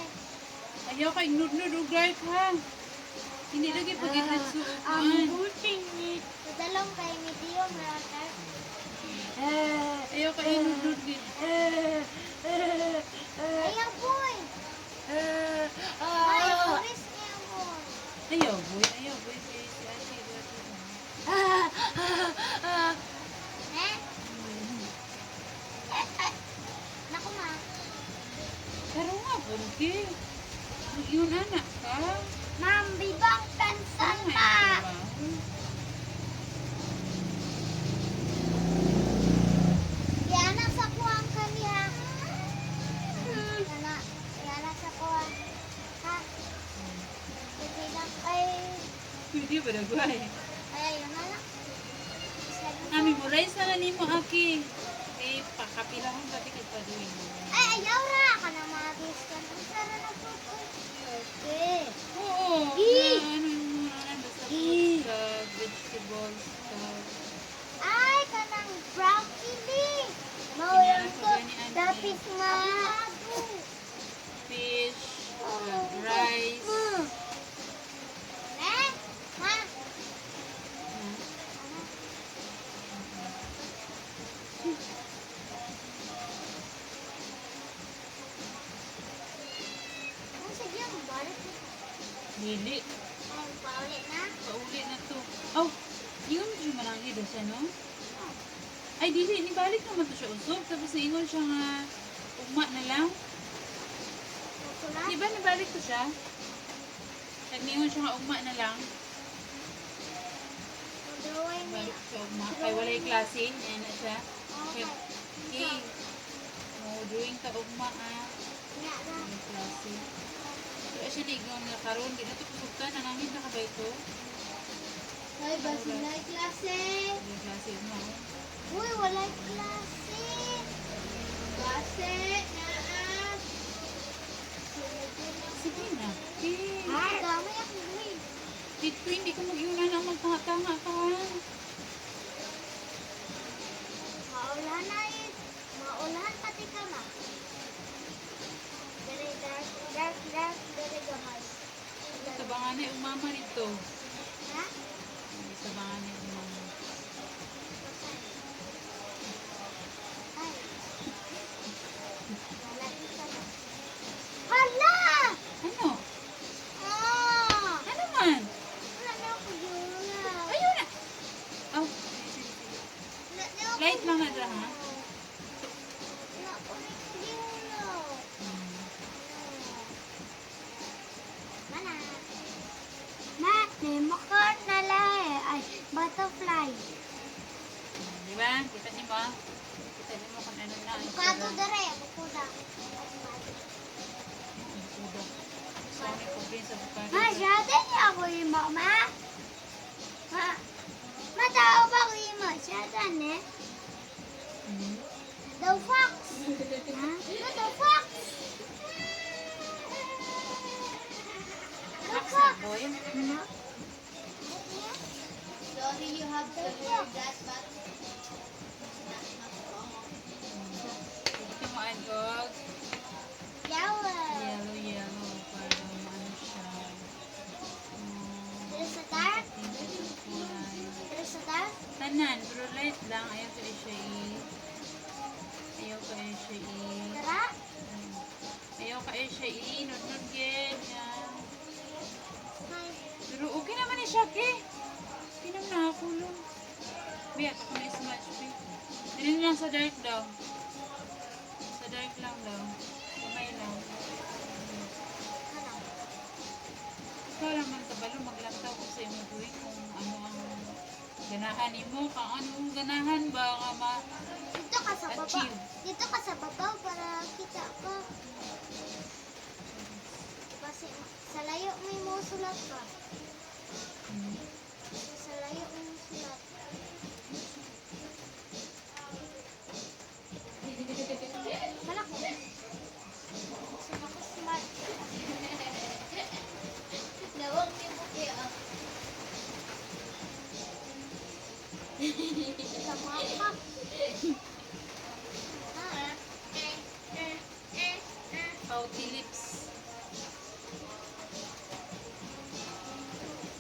B: ayaw kay nud-nud og light ha. Hindi lagi pag-edit
A: Ang
B: suupan.
A: buting ni. Padalong kay medium na dark.
B: Ayaw kay nud-nud gid.
A: Ayaw, boy. Ayaw, oris niya, boy.
B: Ayaw boy. Ayaw boy. Si Ate dito.
A: Eh? Naku, ma.
B: Pero nga bunti. Yun anak ka.
A: Ma'am, bibang tansan
B: Ano
A: ma.
B: nga ba?
A: Yana sa kuwang kaniya. Yana sa kuwang. Ha? Sige lang.
B: Pwede ba nagway?
A: Ay, yun na lang.
B: Kami mo rice na nimo aki. Eh pakapilahon pati kay paduin.
A: Ay, ayaw ra. Kana mga biskan. Ang sara na po. Okay.
B: Oo.
A: Eh.
B: Ano yung mga basta
A: Eh.
B: fruits, vegetables,
A: Ay, kanang brown chili. Maulang ko. Dapit nga.
B: fish, rice.
A: Eh? Ma? Ang sige ang balik.
B: Dili.
A: Ay, paulit na.
B: Pauli na to. Oh, yun yung malangi doon siya, no? Ay, dili. Nibalik naman to siya usog. Tapos naingon siya nga ugma na lang.
A: Ito na.
B: Di ba nibalik to siya? Nag-ningon siya nga ugma na lang.
A: Drawing niya.
B: Balik siya ugma. Kay walay klase. Yan na siya. Kay, okay. Drawing ka ugma
A: Nga na.
B: Walay klase. Kaya siya ligaw na karoon. Di na ito pusugtan. Nanangin na ka ba ito?
C: Ay, basilay klase.
B: Walay klase ugma.
A: Uy, walay klase.
C: Klase. Naa.
B: Sige na. Okay.
A: Ay, dami akong green.
B: Dito hindi ko mag-iunan ang magtanga-tanga ka.
A: Maulahan na eh. Maulahan pati ka ma. Very dark, dark, dark, very gamay.
B: Sabangan na yung mama nito.
A: Ha?
B: Sabangan na yung mama.
A: Ay. Malaki ka na. Hala!
B: Ano?
A: Ah!
B: Ano man?
A: Wala na ako yun.
B: Ayun na. Oh, sige, sige, sige.
A: Wala na ako
B: Light lang na dra, ha?
A: Wala ako yun. Mana? Ma, may makart na lang ay butterfly.
B: Di ba? Kita niyo ba? Kita niyo mo kung ano na. ang
A: Bukado
B: sugar.
A: dere, bukuda.
B: Ang sugar. Saan may kumpin sa bukado?
A: Ma, syada niya ako yung mama. Ma, matao ba ako yung mama? Syada ne?
B: Hmm.
A: The fox. Ha? Ito the fox. The
B: Fox
A: fox.
B: na boy.
A: Ano?
C: Sorry, you have to wear that, but
B: Ito mo agog.
A: Yellow.
B: Yellow, yellow. Para ano siya.
A: There's a dark.
B: Tinted ang kulay.
A: There's a dark.
B: Tanan, pero light lang. Ayaw ko siya i... Ayaw ko siya i...
A: Tara.
B: Ayaw kayo siya iinod-nod ganyan.
A: Hi.
B: Pero okay naman ni siya, ke. Okay naman nakakulong. Biya, ako may smudge, be. Dili lang sa dark daw. Sa dark lang daw. Kamay lang.
A: Ano?
B: Ikaw lang man kabalo, maglantaw ko sa imo buhay kung ano ang ganahan mo. Kung ano ang ganahan ba ka
A: Dito ka sa baba.
B: ma-achieve.
A: Dito ka sa baba para kita ka. Kasi sa layo may mo sulat ka.
B: Hmm.
A: Sa layo may mo sulat. Malak mo. Gusto ko smart.
C: Nawag ni Buki ah.
A: Sama ka.
B: Pouty lips.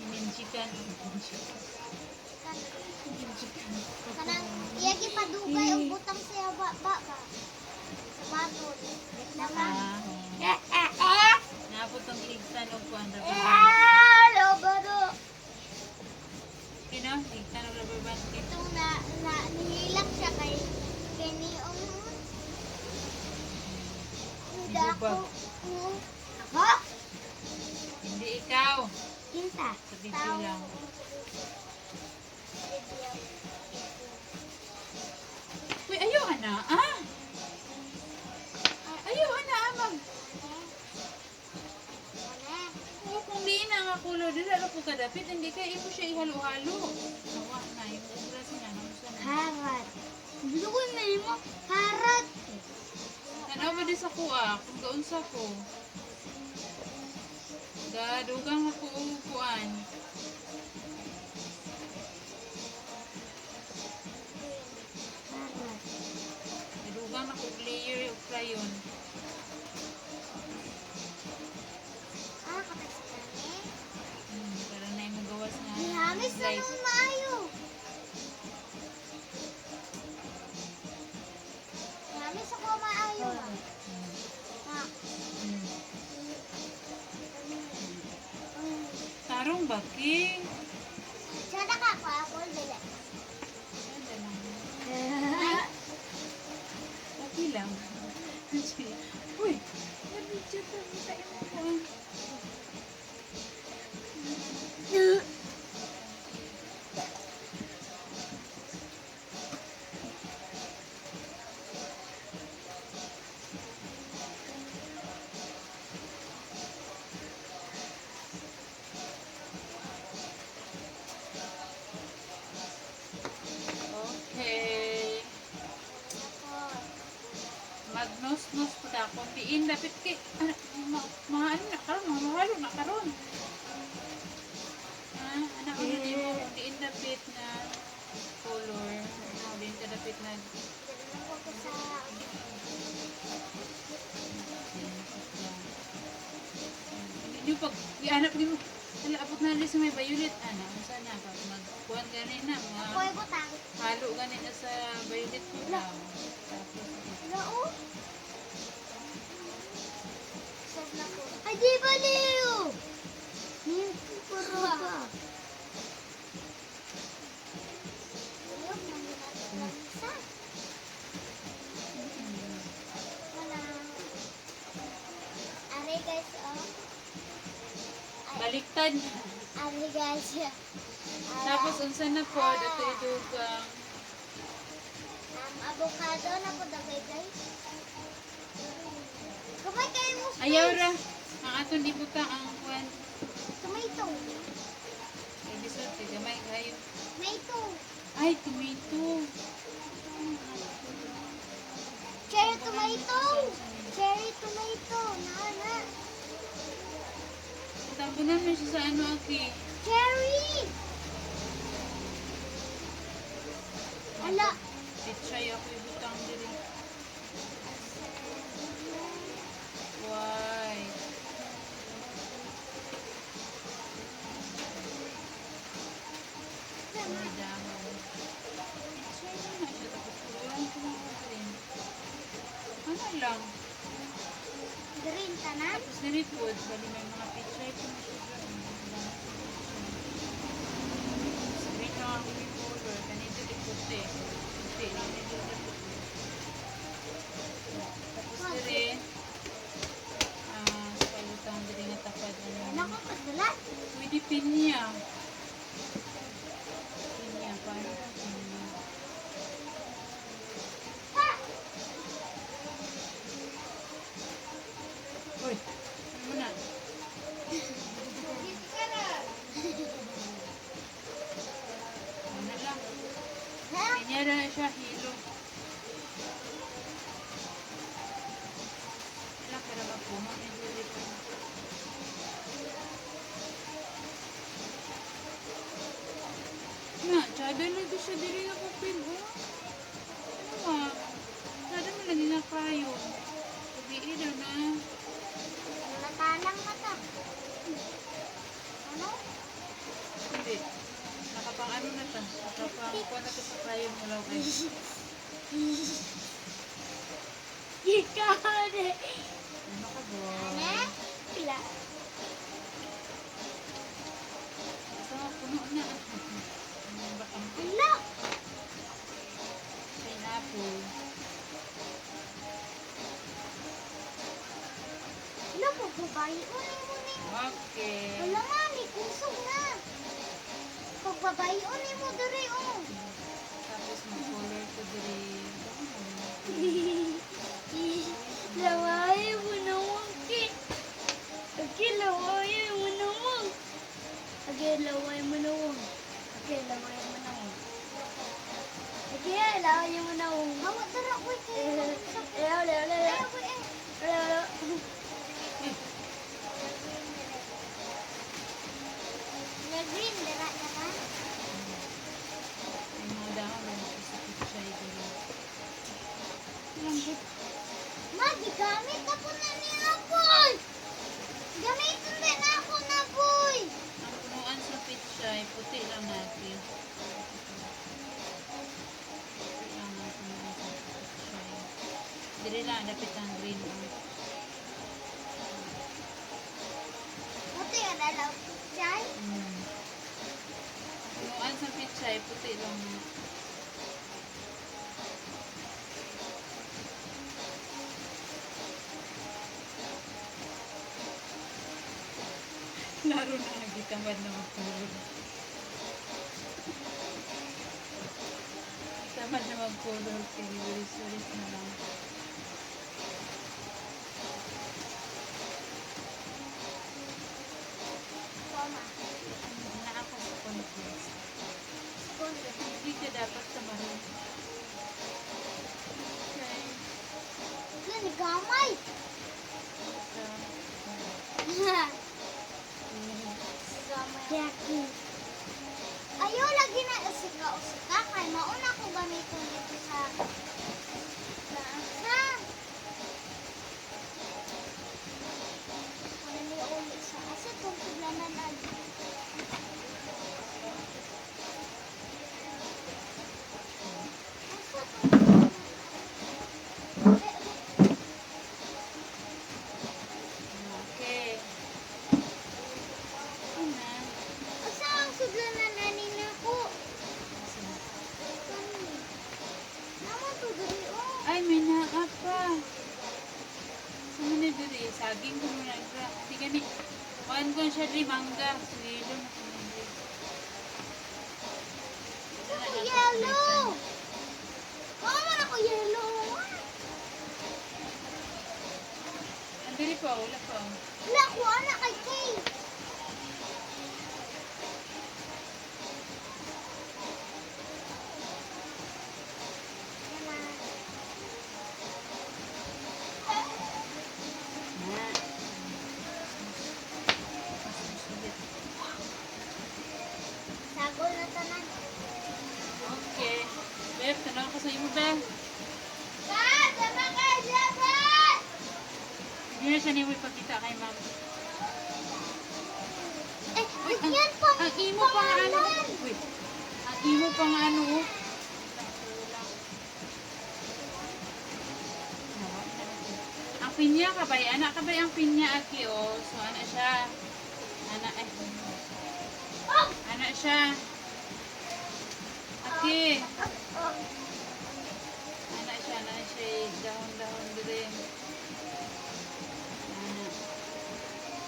B: Minjikan. Minjikan.
A: Kanang iyagi padugay ang butang sa baba ka. Sa batod. Naman.
B: Naabot ang ligtan o kuhan rubber band.
A: Hello, baro.
B: Kino? Ligtan o rubber band.
A: Itong nihilak siya kay niong hindi ako. Ako?
B: Hindi ikaw.
A: Kinta.
B: Sa video lang. Uy, ayaw ana. Ah! Ayaw ana, amag. Oo, kung di na nga kulo, di lalo po kadapit, hindi kayo mo siya ihalo-halo. Nawa na, yung obras niya, namusta na.
A: Karat. Lugoy may mo. Karat.
B: Tanaw ba di sa kuha, kung gaunsa ko. Dugang ako upuan.
A: Karat.
B: Dugang ako layer o crayon.
A: Kapag sa kami.
B: Para na yung magawas nga.
A: Nihamis na
B: light.
A: nung maayo. Nihamis ako maayo. Ha?
B: Hmm. Tarong ba, King?
A: Sada ka pa ako, dili.
B: Ganda lang. Okay lang. Uy! Nabidyo ko. Tayo mo ko. Okay. Magnos-nos po ta. Kung diin, dapat kay, mga ano na karon, mga mahalo na karon. Anak ko na mo, kung diin dapat na color, kung diin ka dapat na hindi nyo pag, ianap nyo, hala, abot na rin sa may violet, sana, pag magkuhan ganin na,
A: Ako ay butang.
B: halo ganin na sa violet ko lang. Tapos,
A: Lao? Sob na ko. Ay, di ba liyo? Puro ka. Liyo, manginat lang isa. Wala. Ari guys, oh.
B: baliktad.
A: Ari guys.
B: Tapos, unsa na po, dato idugang.
A: Avocado na po dagay guys. Kamay kayo mo.
B: Ayaw ra, ang aton ibuta ang kuhan.
A: Tomato.
B: Ay, bisod, gamay kayo.
A: Tomato.
B: Ay, tomato.
A: Cherry tomato. Cherry tomato. Nana.
B: Tampunan mo siya sa ano, Aki.
A: Cherry. Ala.
B: Try ako ibutang diri. Why? May dahon. Try mo na siya. Tapos kulang ko na rin. Ano lang?
A: Green tanan.
B: Tapos nilipod, bali may mga picture ito na siya dyan. Green lang ang may color, kanito di puti. Puti lang nito na puti. Tapos diri, sa palutang diri nga tapad.
A: Nako kadulat.
B: Pwede pinya. Pinya, paano ba pinya? Uy, ano mo na? Ano lang?
A: Ha?
B: Pinya na siya, hilo. Ilang para magpuno ni Julie pa. Na, tsada lagi siya diri nga papel, oh. Ano nga? Tsada mo lagi nga kayo. Sabihin daw na.
A: Natalang mata. Ano?
B: Hindi. Nakapang ano na ta. Nakapang kuha na to sa kayo mo lang ay.
A: Ikaw de.
B: Ano ka ba?
A: Ano? Pila.
B: Ito nga, puno na. Ano ba ang
A: Ano?
B: pineapple?
A: Ano po babae? Unin mo ni.
B: Okay.
A: Wala nga, may kusog na. Pag babae, unin mo dere, oh.
B: Tapos mag-color ko diri.
A: Laway mo naman, Kit. Okay, laway mo naman. Okay, laway mo naman. Okay, laway mo naman. Okay, laway mo naman. Hawa, tara, uy. Green, dara na ka.
B: May mga dahon na nakasakit siya diri. Lambot.
A: Magi, gamit ako na ni Apoy. Gamitin din ako na, boy.
B: Ang punuan sa pichay, puti lang natin. Puti lang ang punuan sa pichay. Dili lang, dapat ang green.
A: Buti ka dalaw, Chay.
B: Punuan sa pichay, puti lang. Laro na nagitamad na magkulog. Tamad na magkulog. Kaya wilis-wilis na lang.
A: Toma.
B: Na ako sa conference.
A: Kundi.
B: Hindi ka dapat sa maroon. Okay.
A: Gani, gamay. Jackie. Ayaw lagi na usika-usika kay mauna ko gamitin dito sa sa ano ni ulit sa asa kung tuglanan ali. Asa tuglanan?
B: Okay. Una.
A: Asa ang tuglanan ani nako? Kani. Naman to diri oh.
B: Ay, may naa pa. Saan mo na diri? Saging ko muna. Hindi ka ni. Kuhaan ko siya diri, mangga. Suwilo na ko na diri.
A: Ako yellow. Man ako yellow.
B: Andiri pa, wala pa.
A: Wala ko anak kay Kay. Sagol na tanan.
B: Okay. Beb, tanong ko sa imo, Beb.
A: Dad, sama kay Japan.
B: Hindi na siya niyo ipakita kay ma'am.
A: Eh, yan pa.
B: Ang imo pa nga ano. Wait. Ang imo pa nga ano. Oh. Ang pinya ka ba? Anak ka ba ang pinya aki o? So anak siya. Anak Anak siya. Aki. Anak siya dahon-dahon dire. Anak.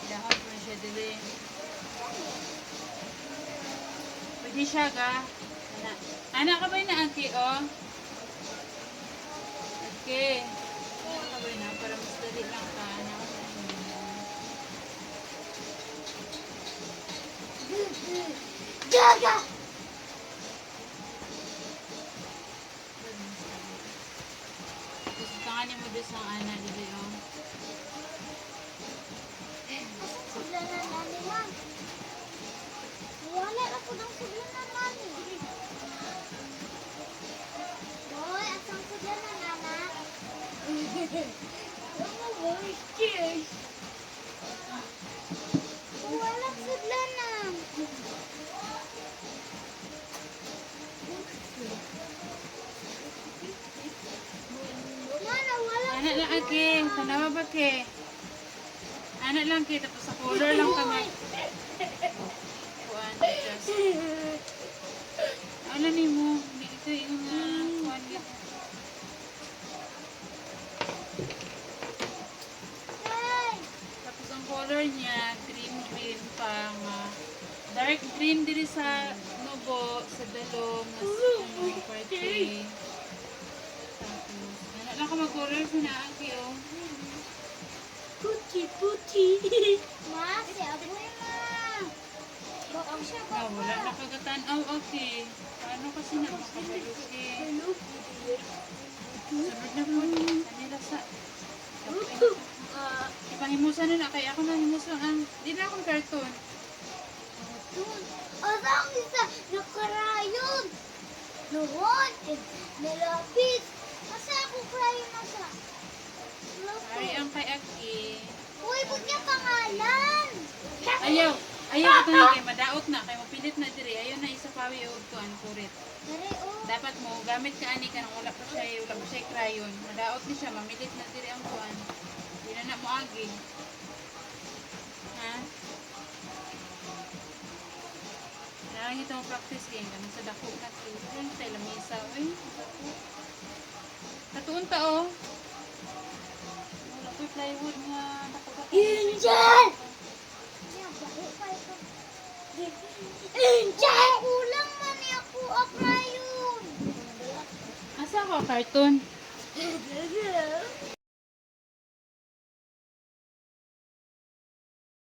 B: Dahon pa siya dire. Pwede siya ga. Anak ka ba na aki o? Okay. Anak ka ba na? Para mas dali lang ka. Anak ka ba na?
A: Gaga!
B: Tapos tanganin mo doon sa anak dito yung.
A: Suglanan namin man. Wala ako ng suglanan namin. Boy, asang suglanan anak? Wala suglanan. Mana, wala
B: Anak lang aki. Tanawa ba ke? Anak lang ki. Tapos sa color lang kami. Kuan. Just. Ano ni mo? Hindi ito yung kuan niya.
A: Tay!
B: Tapos ang color niya, green pang dark green diri sa nubo, sa dalom, mas party. Tapos, anak lang ka mag-color sa naagi oh.
A: Puti. Ma, si Aboy ma. Bakang siya ba?
B: Wala na kagatan-aw okay. Paano kasi na makabaluki? Sunod na po. Kanila sa... Ipahimusan na kaya ako na himusan ang... Di na akong karton.
A: Asang isa nakarayon. Noon, nilapit. Asa ako krayon na siya?
B: Ari ang kay Aki.
A: Uy, ba't niya pangalan?
B: Ayaw! Ayaw ito na kay madaot na. Kay mapilit na diri. Ayaw na isa pawi o kuan kurit.
A: Dari, oh.
B: Dapat mo gamit ka ani ka nang wala pa siya crayon. Madaot ni siya, mamilit na diri ang kuan. Di na na mo agi. Ha? Kailangan ito mo practice game. Kami sa dako na to. Ayun tayo lamisa. Uy, dako. Katuon ta oh. Wala ko'y plywood nga dako-dako.
A: Angel! Angel! Kulang man ni ako ang krayon.
B: Asa ko karton?